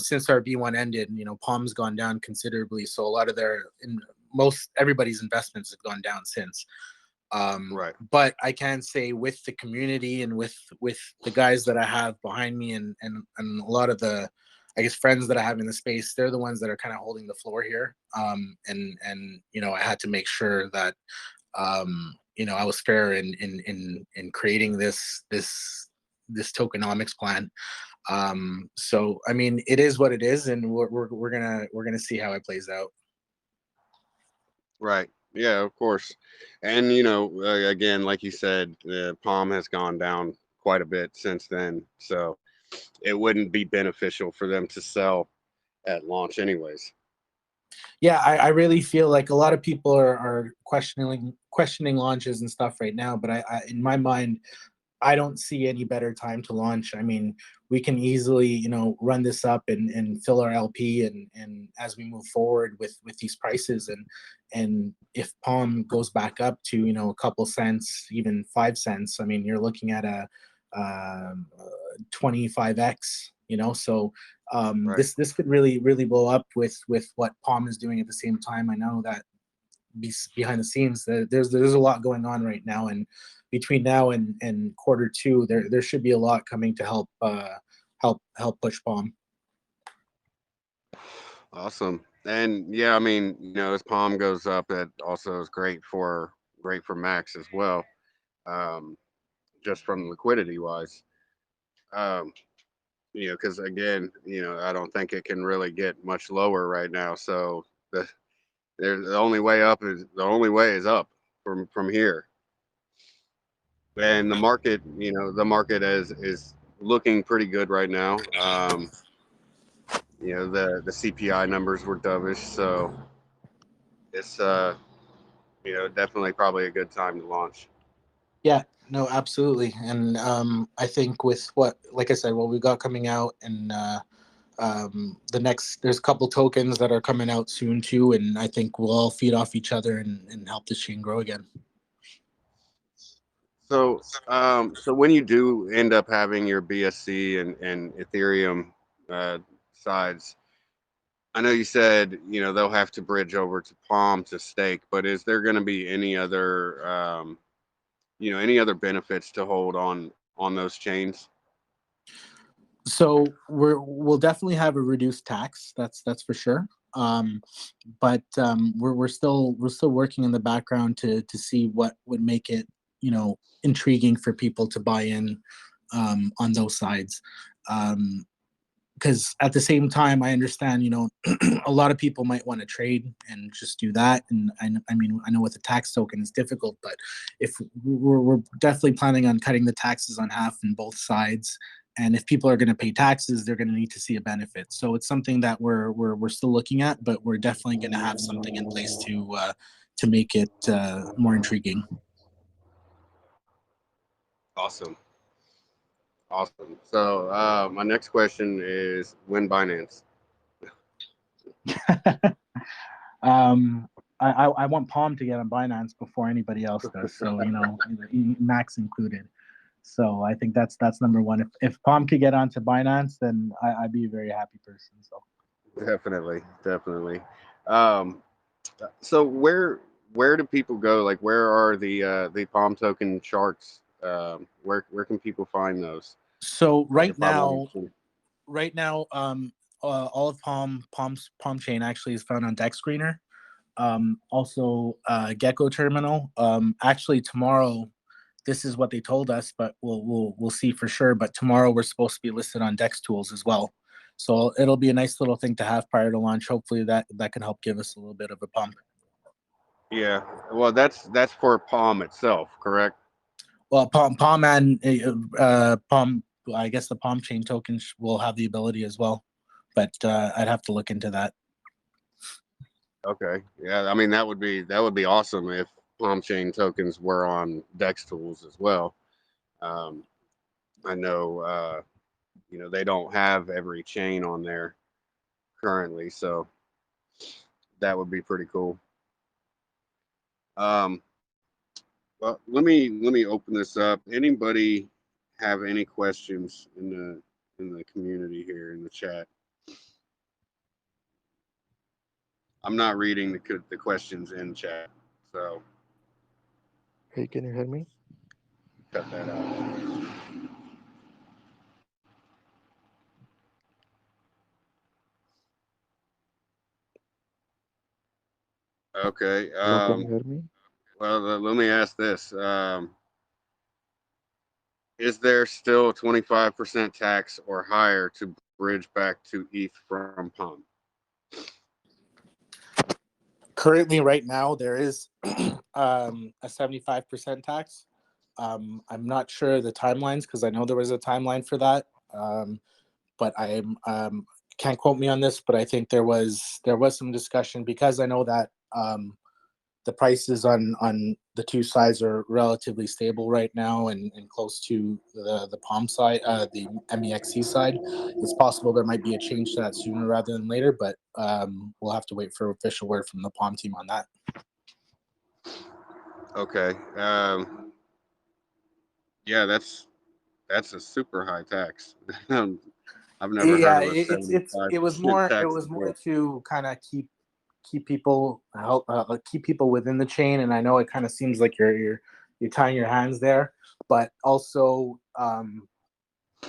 Since our V1 ended, Palm's gone down considerably. So a lot of everybody's investments have gone down since. right, But I can say with the community and with the guys that I have behind me and a lot of the, I guess, friends that I have in the space, they're the ones that are kind of holding the floor here. And I had to make sure that I was fair in creating this tokenomics plan. So I mean, it is what it is, and we're gonna see how it plays out. right. Yeah, of course. And again, like you said, Palm has gone down quite a bit since then, so it wouldn't be beneficial for them to sell at launch, anyways. Yeah, I really feel like a lot of people are questioning launches and stuff right now, but I in my mind, I don't see any better time to launch. I mean, we can easily, run this up and fill our LP and as we move forward with these prices and if Palm goes back up to, a couple cents, even 5 cents, I mean, you're looking at a 25x, so Right. this could really blow up with what Palm is doing at the same time. I know that behind the scenes there's a lot going on right now, and between now and Q2 there should be a lot coming to help push Palm. Awesome. And yeah, I mean, as Palm goes up, that also is great for Max as well. Um, just from liquidity wise. Um, because again, I don't think it can really get much lower right now. So the only way is up from here. And the market is looking pretty good right now. The CPI numbers were dovish, so it's definitely probably a good time to launch. Yeah, no, absolutely. And I think with what, like I said, what we got coming out, and there's a couple tokens that are coming out soon too, and I think we'll all feed off each other and help this chain grow again. So when you do end up having your BSC and Ethereum sides, I know you said they'll have to bridge over to Palm to stake, but is there going to be any other benefits to hold on those chains? So we'll definitely have a reduced tax. That's for sure. But we're still working in the background to see what would make it intriguing for people to buy in on those sides. Because at the same time, I understand a lot of people might want to trade and just do that. And I mean, I know with the tax token it's difficult, but if we're definitely planning on cutting the taxes on half in both sides. And if people are going to pay taxes, they're going to need to see a benefit. So it's something that we're still looking at, but we're definitely going to have something in place to make it more intriguing. Awesome. Awesome. So my next question is when Binance? I want Palm to get on Binance before anybody else does. So Max included. So I think that's number one. If Palm could get onto Binance, then I'd be a very happy person. So Definitely. Um, so where do people go? Like, where are the Palm token charts? Where can people find those? So right now, Probably. all of Palm's Palm chain actually is found on Dex Screener. Also, Gecko Terminal. Actually, tomorrow, this is what they told us, but we'll see for sure. But tomorrow, we're supposed to be listed on Dex Tools as well. So it'll be a nice little thing to have prior to launch. Hopefully, that can help give us a little bit of a pump. Yeah. Well, that's for Palm itself, correct? Well, Palm and Palm, I guess the Palm chain tokens will have the ability as well, but I'd have to look into that. Okay, yeah, I mean that would be awesome if Palm chain tokens were on Dex tools as well. I know they don't have every chain on there currently, so that would be pretty cool. Um, well, let me open this up. Anybody have any questions in the community here in the chat? I'm not reading the questions in chat, so Hey, can you hear me? cut that out. Okay. Hello, can you hear me? Well, let me ask this: is there still 25% tax or higher to bridge back to ETH from Palm? Currently, right now, there is a 75% tax. I'm not sure the timelines because I know there was a timeline for that. But I can't quote me on this, but I think there was some discussion because I know that the prices on the two sides are relatively stable right now and close to the Palm side, the MEXC side. It's possible there might be a change to that sooner rather than later, but we'll have to wait for official word from the Palm team on that. Okay. Yeah, that's a super high tax. I've never heard Yeah, of a 75% it was more tax before. to kind of keep people keep people within the chain, and I know it kind of seems like you're tying your hands there, but also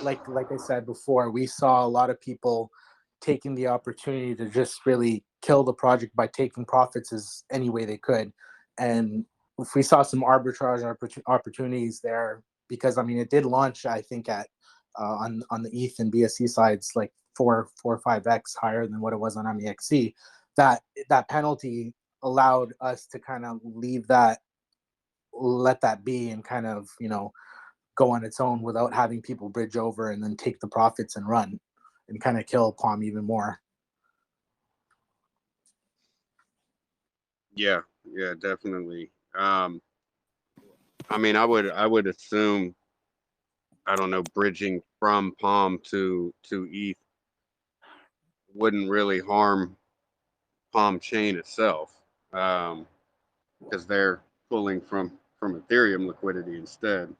like I said before, we saw a lot of people taking the opportunity to just really kill the project by taking profits as any way they could, and if we saw some arbitrage opportunities there, because I mean it did launch I think at on the ETH and BSC sides like 4 or 5x higher than what it was on MEXC. That penalty allowed us to kind of let that be and kind of go on its own without having people bridge over and then take the profits and run and kind of kill Palm even more. Yeah, definitely. I mean, I would assume, I don't know, bridging from Palm to ETH wouldn't really harm Palm chain itself, because they're pulling from Ethereum liquidity instead.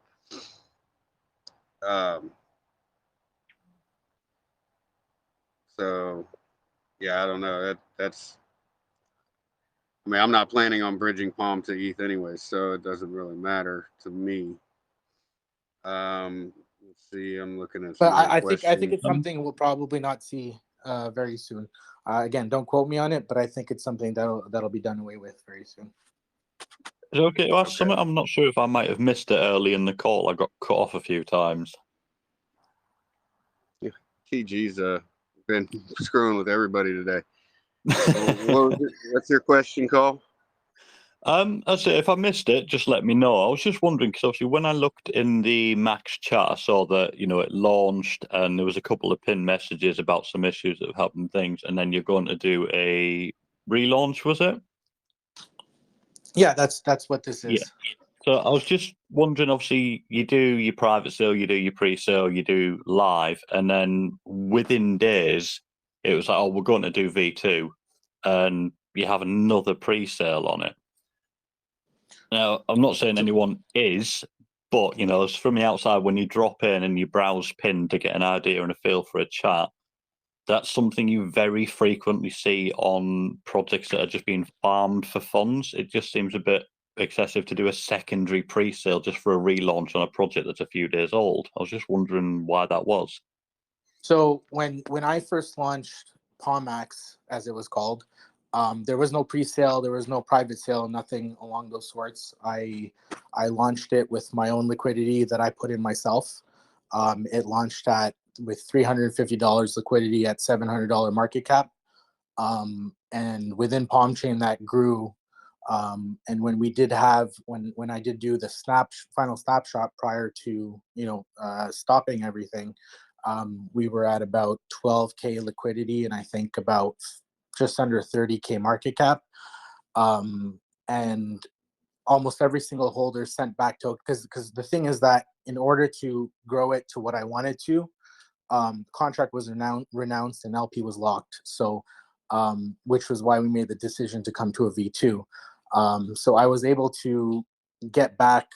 So yeah, I don't know. That's. I mean, I'm not planning on bridging Palm to ETH anyway, so it doesn't really matter to me. Let's see. I'm looking at some But other I questions. think it's something we'll probably not see very soon. Again, don't quote me on it, but I think it's something that'll be done away with very soon. Is it okay to ask something? I'm not sure if I might have missed it early in the call. I got cut off a few times. Yeah, TG's been screwing with everybody today. What's your question, Cole? I say if I missed it, just let me know. I was just wondering because obviously when I looked in the MAXX chat, I saw that it launched and there was a couple of pinned messages about some issues that have happened, things, and then you're going to do a relaunch, was it? Yeah, that's what this is. Yeah. So I was just wondering, obviously, you do your private sale, you do your pre-sale, you do live, and then within days, it was like, oh, we're going to do V2, and you have another pre-sale on it. Now, I'm not saying anyone is, but, from the outside, when you drop in and you browse pin to get an idea and a feel for a chat, that's something you very frequently see on projects that are just being farmed for funds. It just seems a bit excessive to do a secondary pre-sale just for a relaunch on a project that's a few days old. I was just wondering why that was. So when I first launched PalmX, as it was called, there was no pre-sale, there was no private sale, nothing along those sorts. I launched it with my own liquidity that I put in myself. It launched with $350 liquidity at $700 market cap. And within Palm Chain, that grew And when we did when I did do the final snapshot prior to stopping everything, we were at about 12K liquidity and I think about just under 30K market cap. And almost every single holder sent back to, because the thing is that in order to grow it to what I wanted to, contract was renounced and LP was locked. So, which was why we made the decision to come to a V2. So I was able to get back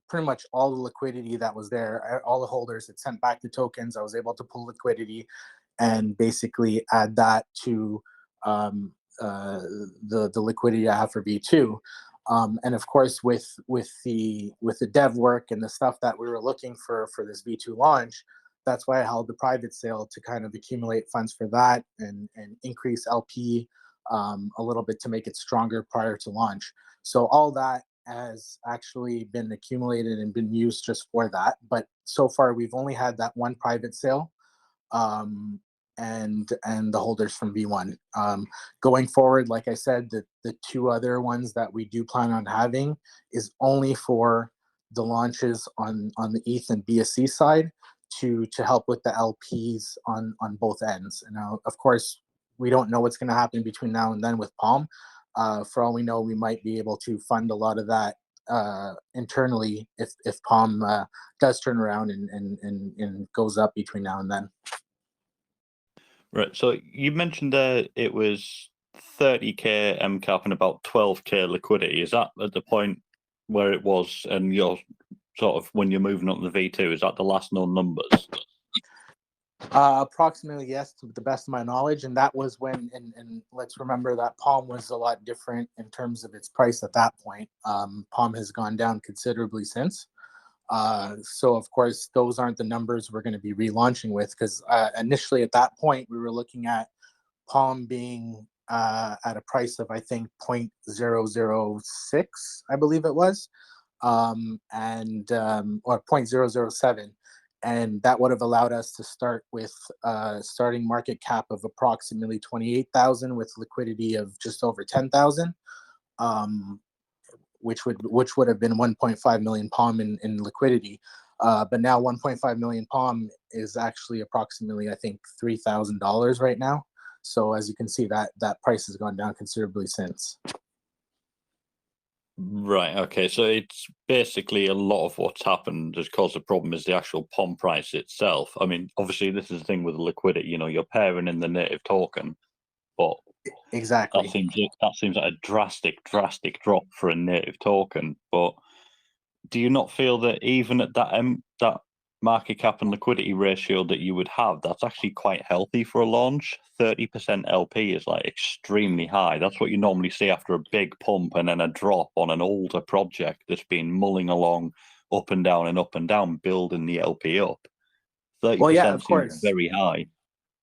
pretty much all the liquidity that was there. All the holders had sent back the tokens. I was able to pull liquidity and basically add that to the liquidity I have for V2. And of course, with the dev work and the stuff that we were looking for this V2 launch, that's why I held the private sale to kind of accumulate funds for that and increase LP a little bit to make it stronger prior to launch. So all that has actually been accumulated and been used just for that. But so far, we've only had that one private sale. And the holders from V1. Going forward, like I said, the two other ones that we do plan on having is only for the launches on the ETH and BSC side to help with the LPs on both ends. And now, of course, we don't know what's going to happen between now and then with Palm. For all we know, we might be able to fund a lot of that internally if Palm does turn around and goes up between now and then. Right. So you mentioned there it was 30K MCAP and about 12K liquidity. Is that at the point where it was, and you're sort of when you're moving up the V2? Is that the last known numbers? Approximately, yes, to the best of my knowledge. And that was when, and let's remember that Palm was a lot different in terms of its price at that point. Palm has gone down considerably since. So of course, those aren't the numbers we're going to be relaunching with, because initially at that point, we were looking at Palm being at a price of, I think, 0.006, I believe it was, or 0.007. And that would have allowed us to start with starting market cap of approximately 28,000 with liquidity of just over 10,000. Which would have been 1.5 million Palm in liquidity. But now 1.5 million Palm is actually approximately, I think, $3,000 right now. So as you can see, that price has gone down considerably since. Right. Okay. So it's basically a lot of what's happened has caused a problem is the actual POM price itself. I mean, obviously, this is the thing with liquidity. You're pairing in the native token, but exactly that seems like a drastic drop for a native token. But do you not feel that even at that market cap and liquidity ratio that you would have, that's actually quite healthy for a launch? 30% LP is like extremely high. That's what you normally see after a big pump and then a drop on an older project that's been mulling along up and down, building the LP up. 30% well, yeah, of seems course. very high.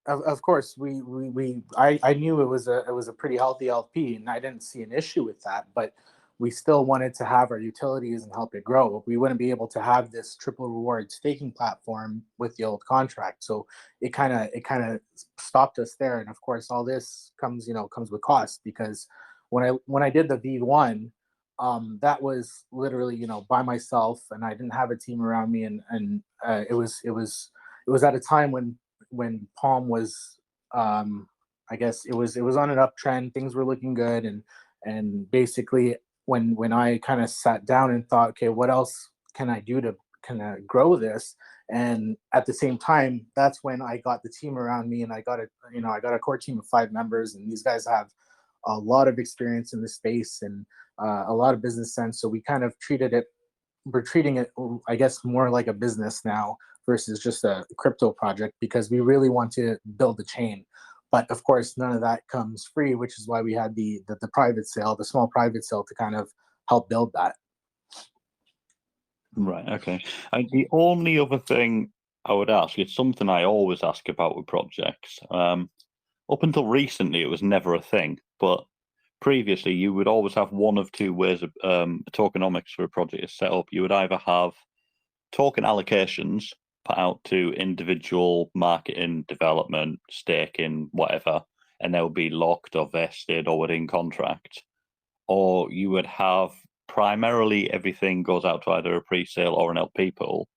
Of course, I knew it was a pretty healthy LP, and I didn't see an issue with that. But we still wanted to have our utilities and help it grow. We wouldn't be able to have this triple reward staking platform with the old contract. So it kind of stopped us there. And of course, all this comes with cost, because when I did the V1, that was literally by myself, and I didn't have a team around me, and it was at a time when Palm was, I guess it was on an uptrend. Things were looking good, and basically when I kind of sat down and thought, okay, what else can I do to kind of grow this? And at the same time, that's when I got the team around me, and I got a core team of 5 members, and these guys have a lot of experience in the space and a lot of business sense. So we kind of we're treating it, I guess, more like a business now versus just a crypto project, because we really want to build the chain. But of course, none of that comes free, which is why we had the private sale, the small private sale, to kind of help build that. Right. Okay. And the only other thing I would ask, it's something I always ask about with projects. Up until recently, it was never a thing, but previously you would always have one of two ways of tokenomics for a project is set up. You would either have token allocations put out to individual marketing, development, staking, whatever, and they'll be locked or vested or within contract. or you would have primarily everything goes out to either a pre-sale or an LP pool,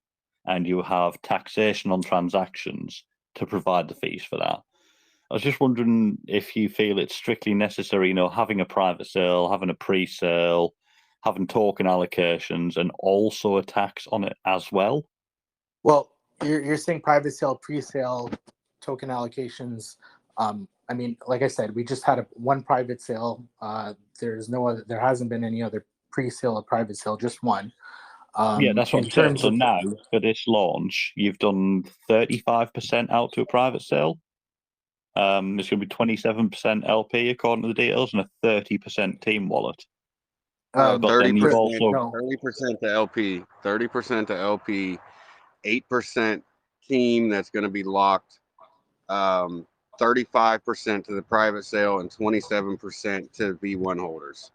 and you have taxation on transactions to provide the fees for that. I was just wondering if you feel it's strictly necessary, having a private sale, having a pre-sale, having token allocations, and also a tax on it as well. Well, you're saying private sale, pre-sale, token allocations. I mean, like I said, we just had one private sale. There's no other. There hasn't been any other pre-sale or private sale, just one. Yeah, that's what in I'm saying. terms So of now for this launch, you've done 35% out to a private sale. It's going to be 27% LP according to the details, and a 30% team wallet. No, But then you've also 30% to LP, 30% to LP, 8% team that's going to be locked, 35% to the private sale, and 27% to V1 holders.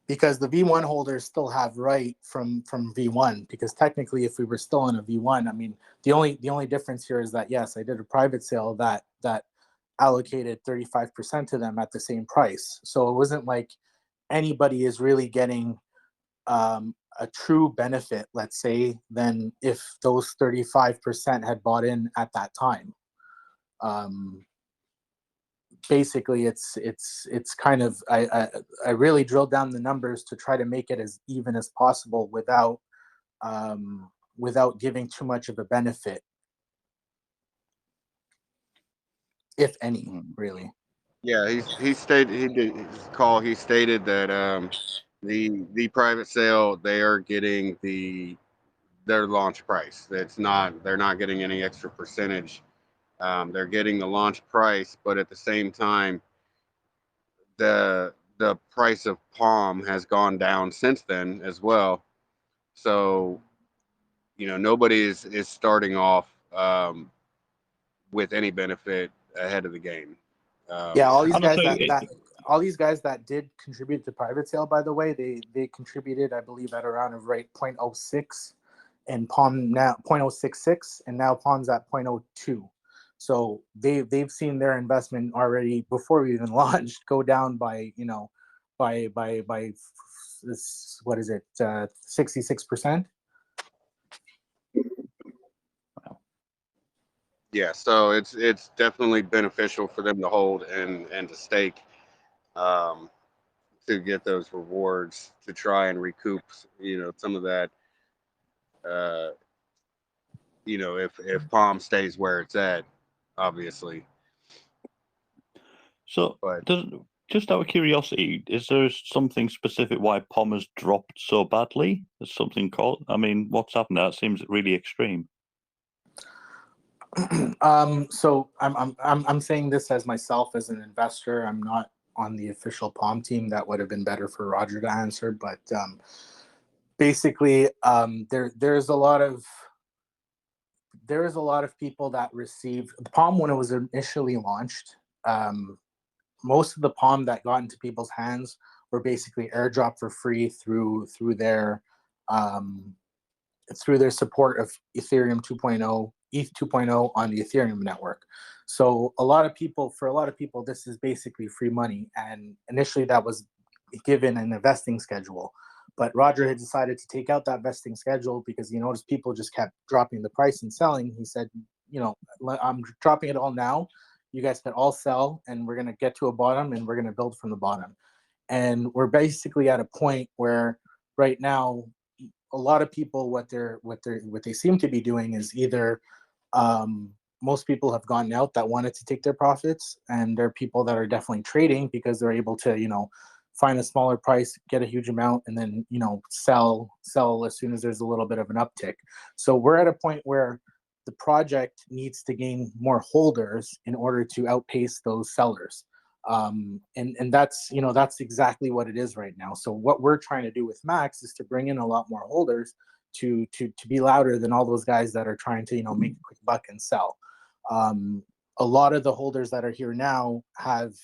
because the V1 holders still have right from V1, because technically if we were still in a V1, I mean, the only difference here is that, yes, I did a private sale that allocated 35% to them at the same price. So it wasn't like anybody is really getting a true benefit, let's say, than if those 35% had bought in at that time. Basically, it's kind of, I really drilled down the numbers to try to make it as even as possible without giving too much of a benefit, if any, really. Yeah, he stated he stated that the private sale, they are getting their launch price. They're not getting any extra percentage. They're getting the launch price, but at the same time, the price of Palm has gone down since then as well. So, nobody is starting off with any benefit ahead of the game. Yeah, all these guys honestly, all these guys that did contribute to private sale, by the way, they contributed, I believe, at around a rate 0.06, and Palm now 0.066, and now Palm's at 0.02. So they've seen their investment already before we even launched go down by this, what is it, 66%. Yeah, so it's definitely beneficial for them to hold and to stake, to get those rewards, to try and recoup, some of that. If Palm stays where it's at, obviously. So, But just out of curiosity, is there something specific why POM has dropped so badly? There's something called. I mean, what's happened? That seems really extreme. So I'm saying this as myself as an investor. I'm not on the official POM team. That would have been better for Roger to answer. But basically, there's a lot of people that received the POM when it was initially launched. Most of the POM that got into people's hands were basically airdrop for free through their support of Ethereum 2.0, ETH 2.0 on the Ethereum network. So for a lot of people, this is basically free money. And initially that was given an investing schedule. But Roger had decided to take out that vesting schedule because he noticed people just kept dropping the price and selling. He said, I'm dropping it all now. You guys can all sell, and we're going to get to a bottom, and we're going to build from the bottom. And we're basically at a point where right now, a lot of people, what they seem to be doing is either most people have gone out that wanted to take their profits, and there are people that are definitely trading because they're able to find a smaller price, get a huge amount, and then sell as soon as there's a little bit of an uptick. So we're at a point where the project needs to gain more holders in order to outpace those sellers. And that's exactly what it is right now. So what we're trying to do with MAXX is to bring in a lot more holders to be louder than all those guys that are trying to make a quick buck and sell. A lot of the holders that are here now have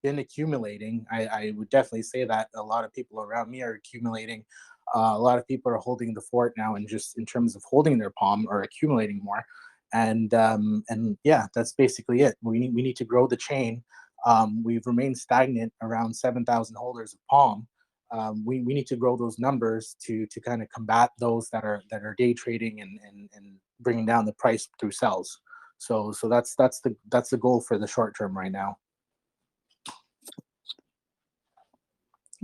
been accumulating. I would definitely say that a lot of people around me are accumulating. A lot of people are holding the fort now, and just in terms of holding their palm or accumulating more. And yeah, that's basically it. We need to grow the chain. we've remained stagnant around 7,000 holders of Palm. We need to grow those numbers to kind of combat those that are day trading and bringing down the price through sells. So that's the goal for the short term right now.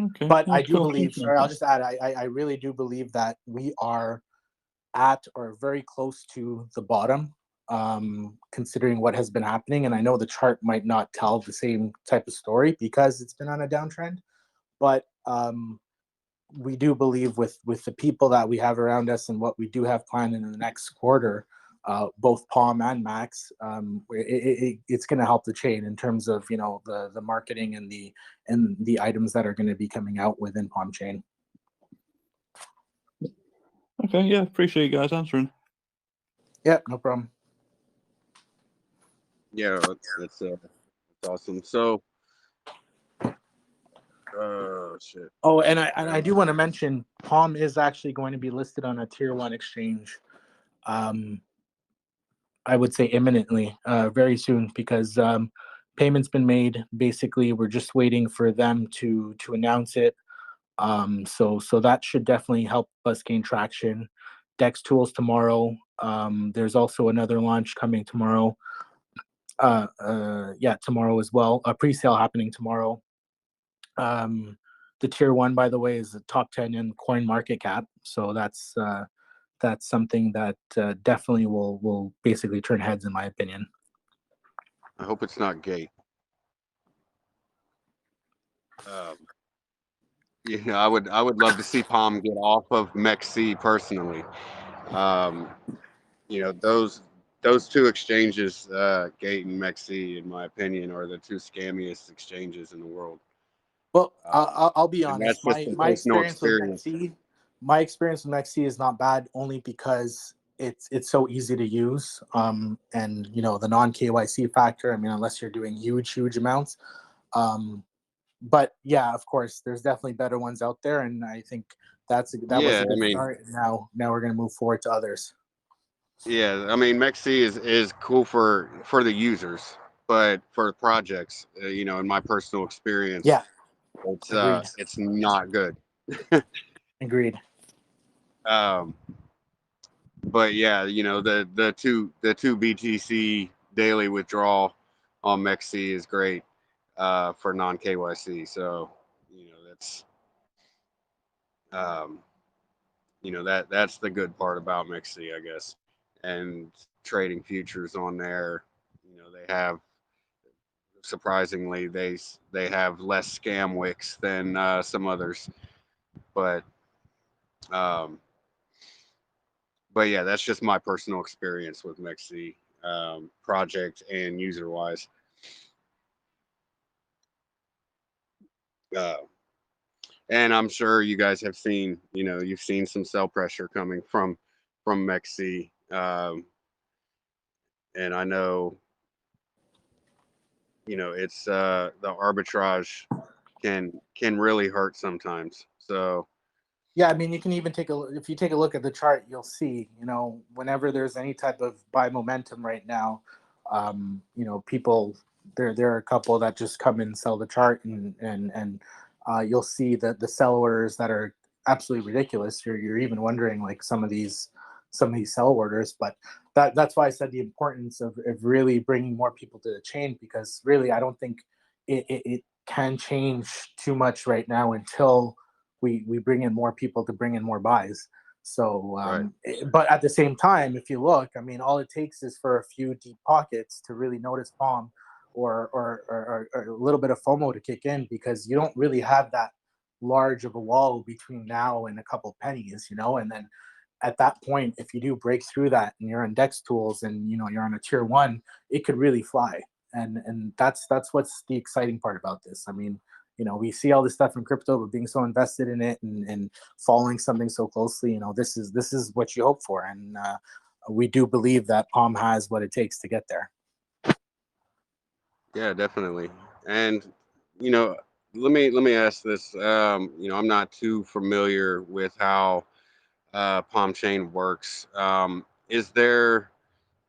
Okay. But Yeah, I do cool. believe, sorry, I'll just add, I really do believe that we are at or very close to the bottom, considering what has been happening. And I know the chart might not tell the same type of story because it's been on a downtrend, but we do believe with the people that we have around us and what we do have planned in the next quarter, both Palm and MAXX, it's going to help the chain in terms of, you know, the marketing and the items that are going to be coming out within Palm chain. Okay, yeah, appreciate you guys answering. Yeah, no problem. Yeah, that's awesome. So, shit. Oh, and I do want to mention Palm is actually going to be listed on a tier 1 exchange. I would say imminently, very soon, because payment's been made. Basically, we're just waiting for them to announce it. So that should definitely help us gain traction. Dex tools tomorrow. There's also another launch coming tomorrow. Yeah, tomorrow as well. A pre-sale happening tomorrow. The tier 1, by the way, is the top 10 in coin market cap. So that's something that definitely will basically turn heads, in my opinion. I hope it's not gay. You know, I would love to see Palm get off of MAXX personally. You know, those two exchanges, Gate and MAXX, in my opinion, are the two scammiest exchanges in the world. Well, I'll be And honest. that's just My some personal experience with MAXX is not bad, only because it's so easy to use. And you know, the non KYC factor. I mean, unless you're doing huge amounts. But yeah, of course, there's definitely better ones out there, and I think that was Yeah, a I good mean, start. Now we're gonna move forward to others. yeah, I mean, MAXX is cool for the users, but for projects, you know, in my personal experience, Yeah, agreed. it's not good. Agreed. Um, but yeah, you know, the two BTC daily withdrawal on MAXX is great for non KYC. So you know that's um, you know that's the good part about MAXX, I guess. And trading futures on there, you know, they have, surprisingly, they have less scam wicks than some others, but um, yeah, that's just my personal experience with MAXX, project and user wise. Uh, and I'm sure you guys have seen, you know, you've seen some sell pressure coming from MAXX, and I know, you know, it's the arbitrage can really hurt sometimes. So Yeah, I mean, you can even if you take a look at the chart, you'll see, you know, whenever there's any type of buy momentum right now, you know, people, there are a couple that just come and sell the chart, and you'll see that the sell orders that are absolutely ridiculous. You're even wondering, like, some of these sell orders, but that's why I said the importance of really bringing more people to the chain, because really I don't think it can change too much right now until we bring in more people to bring in more buys. So, right, but at the same time, if you look, I mean, all it takes is for a few deep pockets to really notice Palm, or a little bit of FOMO to kick in, because you don't really have that large of a wall between now and a couple pennies, you know. And then at that point, if you do break through that and you're on Dex tools and, you know, you're on a tier 1, it could really fly. And that's what's the exciting part about this. I mean, you know, we see all this stuff in crypto, but being so invested in it and following something so closely, you know, this is what you hope for. And we do believe that Palm has what it takes to get there. yeah, definitely. And you know, let me ask this. You know, I'm not too familiar with how Palm Chain works. Is there,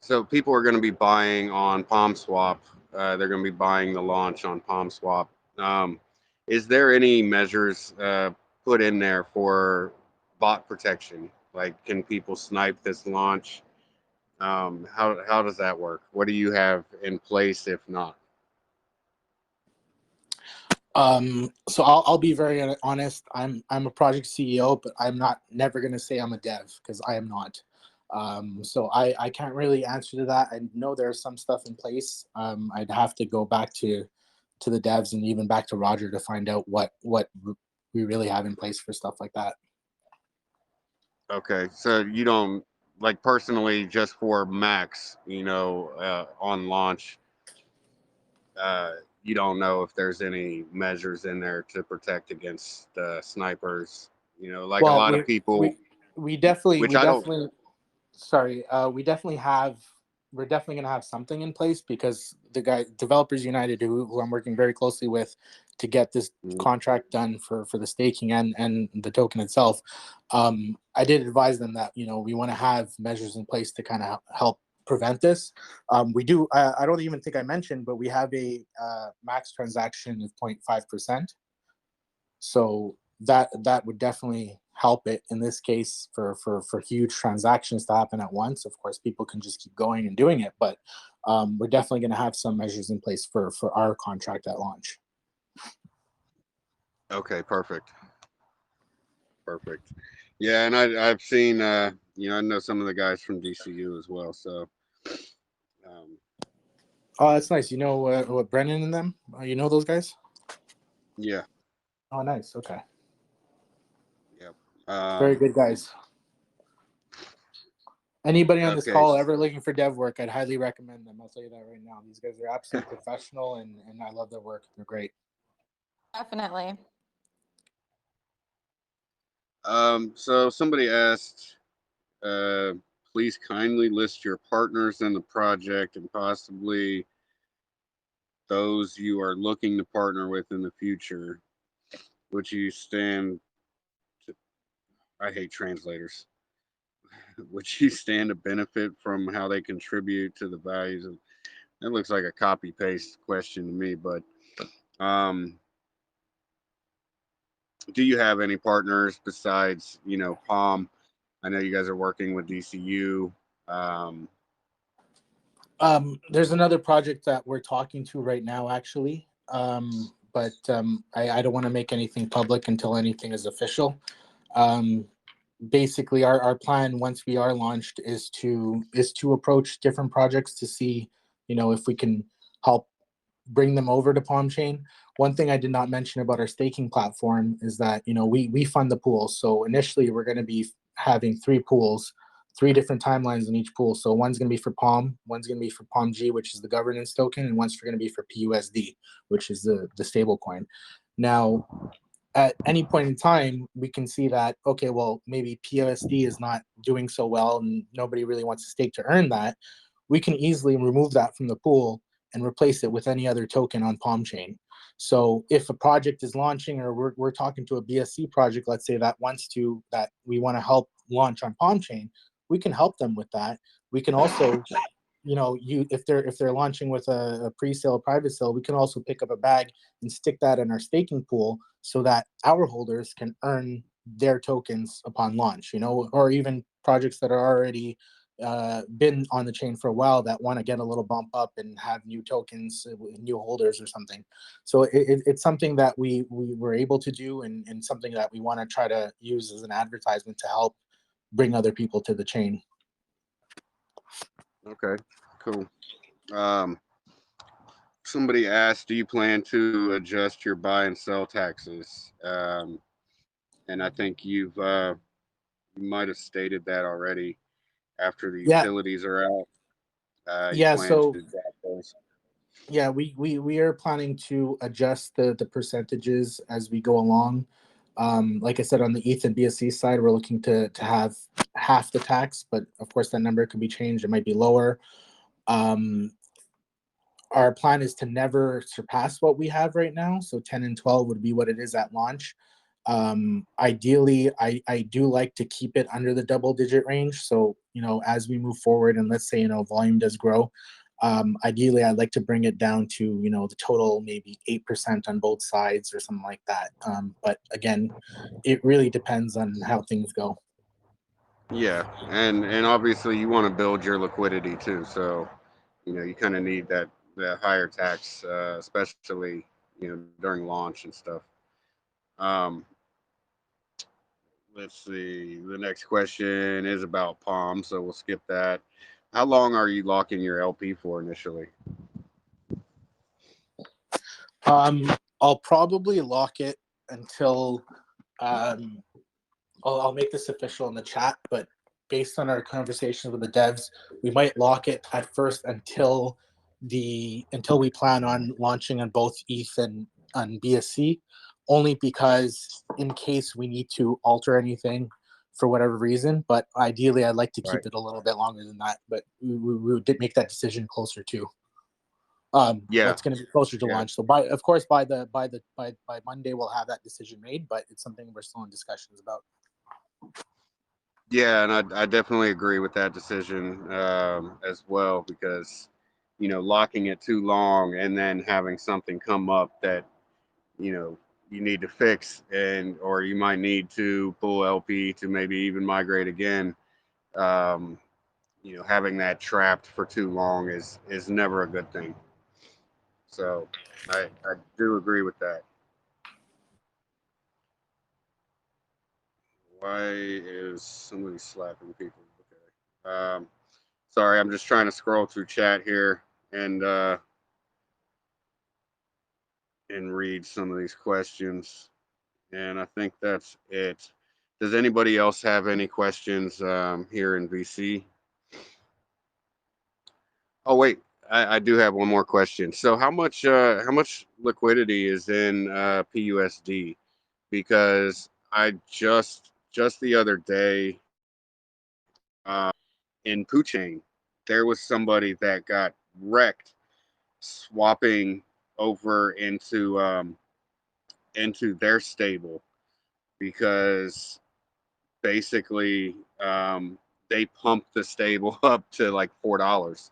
so people are going to be buying on Palm Swap, they're going to be buying the launch on PalmSwap. Is there any measures put in there for bot protection? Like, can people snipe this launch? How does that work? What do you have in place if not? So I'll be very honest. I'm a project CEO, but I'm not never gonna say I'm a dev because I am not. So I can't really answer to that. I know there's some stuff in place. I'd have to go back to the devs and even back to Roger to find out what we really have in place for stuff like that. Okay, so you don't like personally just for Max, on launch. Uh, you don't know if there's any measures in there to protect against snipers. Like a Well, lot of people, we definitely which I don't. sorry, we definitely have. We're definitely going to have something in place because the Developers United, who I'm working very closely with to get this contract done for the staking and the token itself. I did advise them that we want to have measures in place to kind of help prevent this. We do. I don't even think I mentioned, but we have a max transaction of 0.5%. So that would definitely help it in this case for huge transactions to happen at once. Of course, people can just keep going and doing it, but we're definitely going to have some measures in place for our contract at launch. Okay, perfect. Yeah, and I've seen I know some of the guys from DCU as well. So oh, that's nice. You know what Brennan and them? You know those guys? yeah. Oh, nice. Okay. Yep. Very good guys. Anybody on this Okay. call ever looking for dev work, I'd highly recommend them. I'll tell you that right now. These guys are absolutely professional, and I love their work. They're great. Definitely. So somebody asked, please kindly list your partners in the project and possibly those you are looking to partner with in the future, which you stand to, I hate translators, which you stand to benefit from how they contribute to the values of, that looks like a copy paste question to me, but do you have any partners besides, Palm? I know you guys are working with DCU. There's another project that we're talking to right now, actually. But I don't want to make anything public until anything is official. Basically, our plan once we are launched is to approach different projects to see, if we can help bring them over to Palm Chain. One thing I did not mention about our staking platform is that we fund the pools. So initially, we're going to be having 3 pools, 3 different timelines in each pool. So one's going to be for Palm, one's going to be for Palm G, which is the governance token, and one's going to be for PUSD, which is the stable coin. Now, at any point in time, we can see that, okay, well, maybe PUSD is not doing so well and nobody really wants to stake to earn that. We can easily remove that from the pool and replace it with any other token on Palm Chain. So if a project is launching or we're talking to a BSC project, let's say that we want to help launch on Palm Chain, we can help them with that. We can also, if they're launching with a pre-sale, private sale, we can also pick up a bag and stick that in our staking pool so that our holders can earn their tokens upon launch, or even projects that are already been on the chain for a while that want to get a little bump up and have new tokens, new holders or something. So it's something that we were able to do and something that we want to try to use as an advertisement to help bring other people to the chain. Okay, cool. Somebody asked, do you plan to adjust your buy and sell taxes? And I think you might have stated that already. After the Yeah. utilities are out, you Yeah. plan So to drop those. yeah, we are planning to adjust the percentages as we go along. Like I said, on the ETH and BSC side, we're looking to have half the tax, but of course that number could be changed. It might be lower. Our plan is to never surpass what we have right now. So 10 and 12 would be what it is at launch. Ideally, I do like to keep it under the double digit range. So, as we move forward and let's say, volume does grow, Ideally, I'd like to bring it down to, the total maybe 8% on both sides or something like that. But again, it really depends on how things go. Yeah, and obviously you want to build your liquidity too. So, you kind of need that higher tax, especially during launch and stuff. Um, let's see. The next question is about Palm, so we'll skip that. How long are you locking your LP for initially? I'll probably lock it until I'll make this official in the chat, but based on our conversations with the devs, we might lock it at first until we plan on launching on both ETH and on BSC, only because in case we need to alter anything for whatever reason. But ideally, I'd like to keep Right. it a little bit longer than that. But we did make that decision closer to. Yeah. It's going to be closer to launch. So by Monday, we'll have that decision made. But it's something we're still in discussions about. Yeah, and I definitely agree with that decision as well, because locking it too long and then having something come up that you need to fix, or you might need to pull LP to maybe even migrate again. Having that trapped for too long is never a good thing. So I do agree with that. Why is somebody slapping people? Okay. Sorry, I'm just trying to scroll through chat here and read some of these questions. And I think that's it. Does anybody else have any questions here in VC? Oh wait, I do have one more question. So how much liquidity is in PUSD? Because I just the other day in Poochain, there was somebody that got wrecked swapping over into their stable, because basically they pumped the stable up to like $4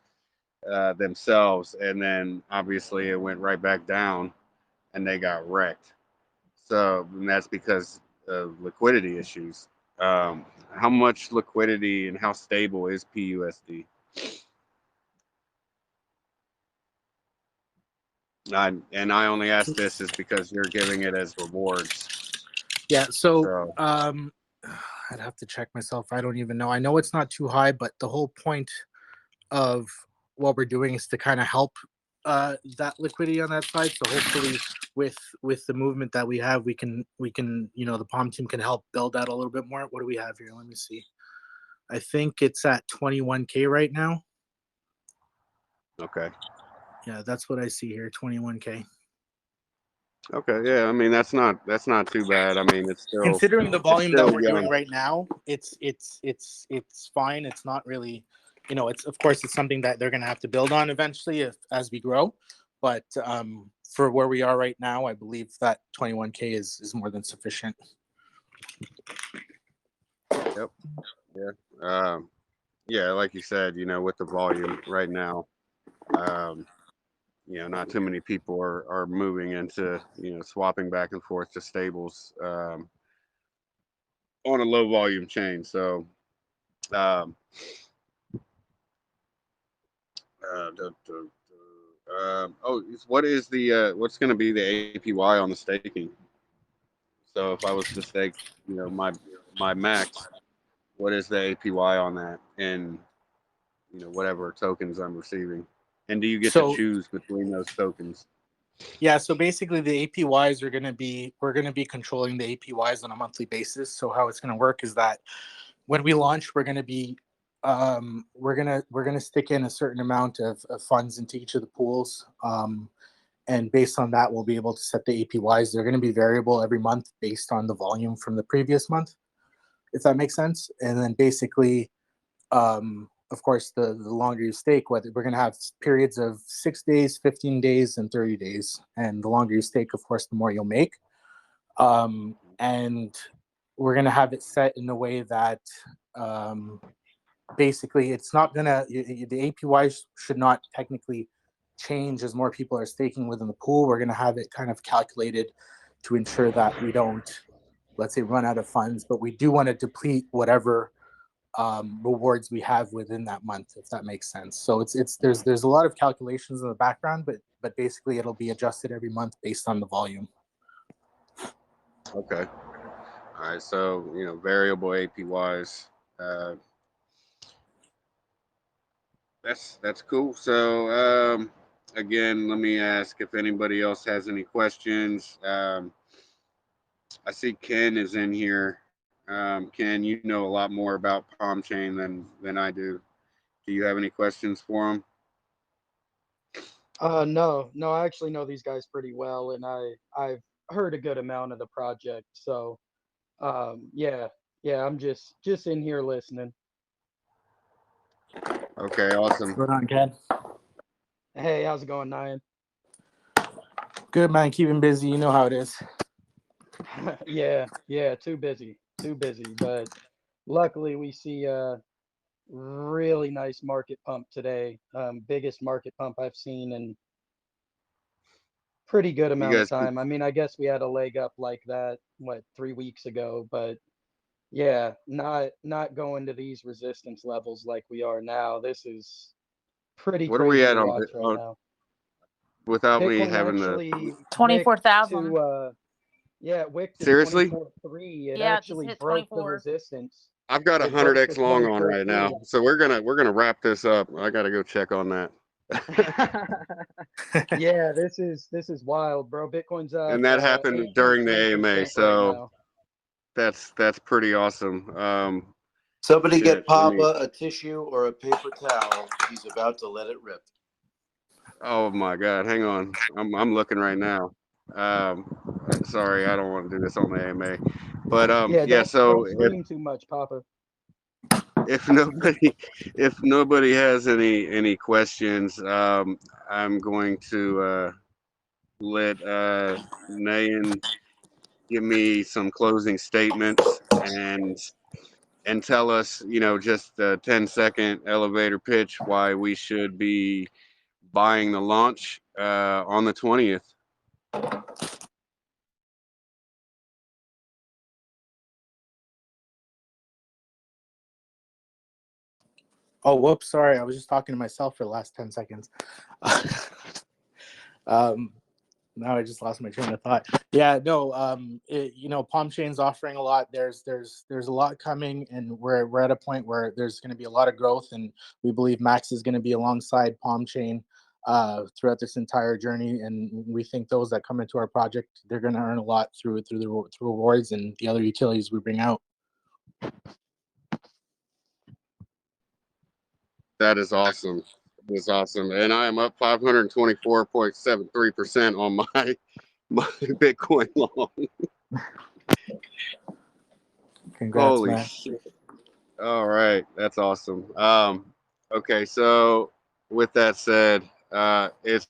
themselves, and then obviously it went right back down and they got wrecked. So, and that's because of liquidity issues. How much liquidity and how stable is PUSD? I only ask this is because you're giving it as rewards. Yeah, so I'd have to check myself. I don't even know. I know it's not too high, but the whole point of what we're doing is to kind of help that liquidity on that side. So hopefully with the movement that we have, we can the Palm team can help build that a little bit more. What do we have here? Let me see. I think it's at 21K right now. Okay. Yeah, that's what I see here, 21K. Okay, yeah, I mean that's not too bad. I mean, it's still, considering the volume that still we're doing right now, it's fine. It's not really, it's, of course, it's something that they're going to have to build on eventually as we grow. But for where we are right now, I believe that 21K is more than sufficient. Yep. Yeah. Yeah, like you said, with the volume right now, not too many people are moving into, swapping back and forth to stables on a low volume chain. So, um, what is the what's going to be the APY on the staking? So if I was to stake, my max, what is the APY on that, and whatever tokens I'm receiving, and do you get to choose between those tokens? Yeah, so basically the APYs we're going to be controlling the APYs on a monthly basis. So how it's going to work is that when we launch, we're going to be we're gonna stick in a certain amount of funds into each of the pools, and based on that, we'll be able to set the APYs. They're going to be variable every month based on the volume from the previous month, if that makes sense. And then basically, of course, the longer you stake, we're going to have periods of 6 days, 15 days, and 30 days. And the longer you stake, of course, the more you'll make. And we're going to have it set in a way that basically it's not gonna, the APY should not technically change as more people are staking within the pool. We're gonna have it kind of calculated to ensure that we don't, let's say, run out of funds, but we do want to deplete whatever rewards we have within that month, if that makes sense. So it's there's a lot of calculations in the background, but basically it'll be adjusted every month based on the volume. Okay. All right. So variable APYs. That's cool. So again, let me ask if anybody else has any questions. I see Ken is in here. Ken, you know a lot more about Palm Chain than I do. Do you have any questions for him? No, I actually know these guys pretty well, and I've heard a good amount of the project. So, yeah, I'm just in here listening. Okay, awesome. What's going on, Ken? Hey, how's it going, Nyan? Good, man. Keeping busy. You know how it is. Yeah, too busy, but luckily we see a really nice market pump today. Biggest market pump I've seen in pretty good amount of time. I mean, I guess we had a leg up like that, 3 weeks ago, but yeah, not going to these resistance levels like we are now. This is pretty What are we crazy at to on watch right now. without me Bitcoin having actually 24,000. wicked to Seriously? 24.3. It Yeah, it just actually hit broke the 24. resistance. I've got It broke the 100x long on right now, 24.3. so we're gonna wrap this up. I gotta go check on that. Yeah, this is wild, bro. Bitcoin's up And that happened during the AMA, 8.3% right so now. that's pretty awesome. Somebody shit, get let Poppa me- a tissue or a paper towel. He's about to let it rip. Oh my God, hang on. I'm looking right now. Sorry, I don't want to do this on the AMA, but Yeah, So don't scream too much, Papa. if nobody has any questions, I'm going to let Nayan give me some closing statements and tell us, just a 10-second elevator pitch why we should be buying the launch on the 20th. Oh, whoops. Sorry. I was just talking to myself for the last 10 seconds. Now I just lost my train of thought. Yeah, no, Palm Chain's offering a lot. There's a lot coming, and we're at a point where there's going to be a lot of growth, and we believe MAXX is going to be alongside Palm Chain throughout this entire journey. And we think those that come into our project, they're going to earn a lot through rewards and the other utilities we bring out. That is awesome. That's awesome. And I am up 524.73% on my Bitcoin long. Congrats, Holy man. shit. All right. That's awesome. Okay. So with that said, it's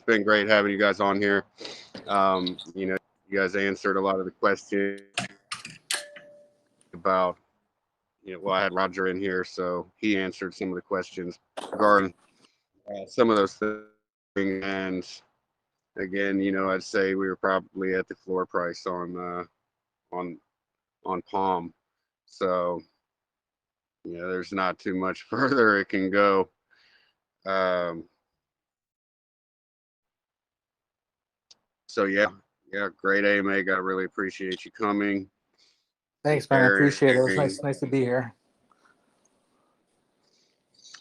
been great having you guys on here. You guys answered a lot of the questions about, I had Roger in here, so he answered some of the questions regarding some of those things. And again, I'd say we were probably at the floor price on Palm. So, there's not too much further it can go. So yeah, great AMA. I really appreciate you coming. Thanks, man. I appreciate it. It was nice to be here.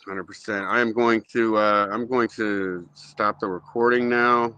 100%. I'm going to stop the recording now.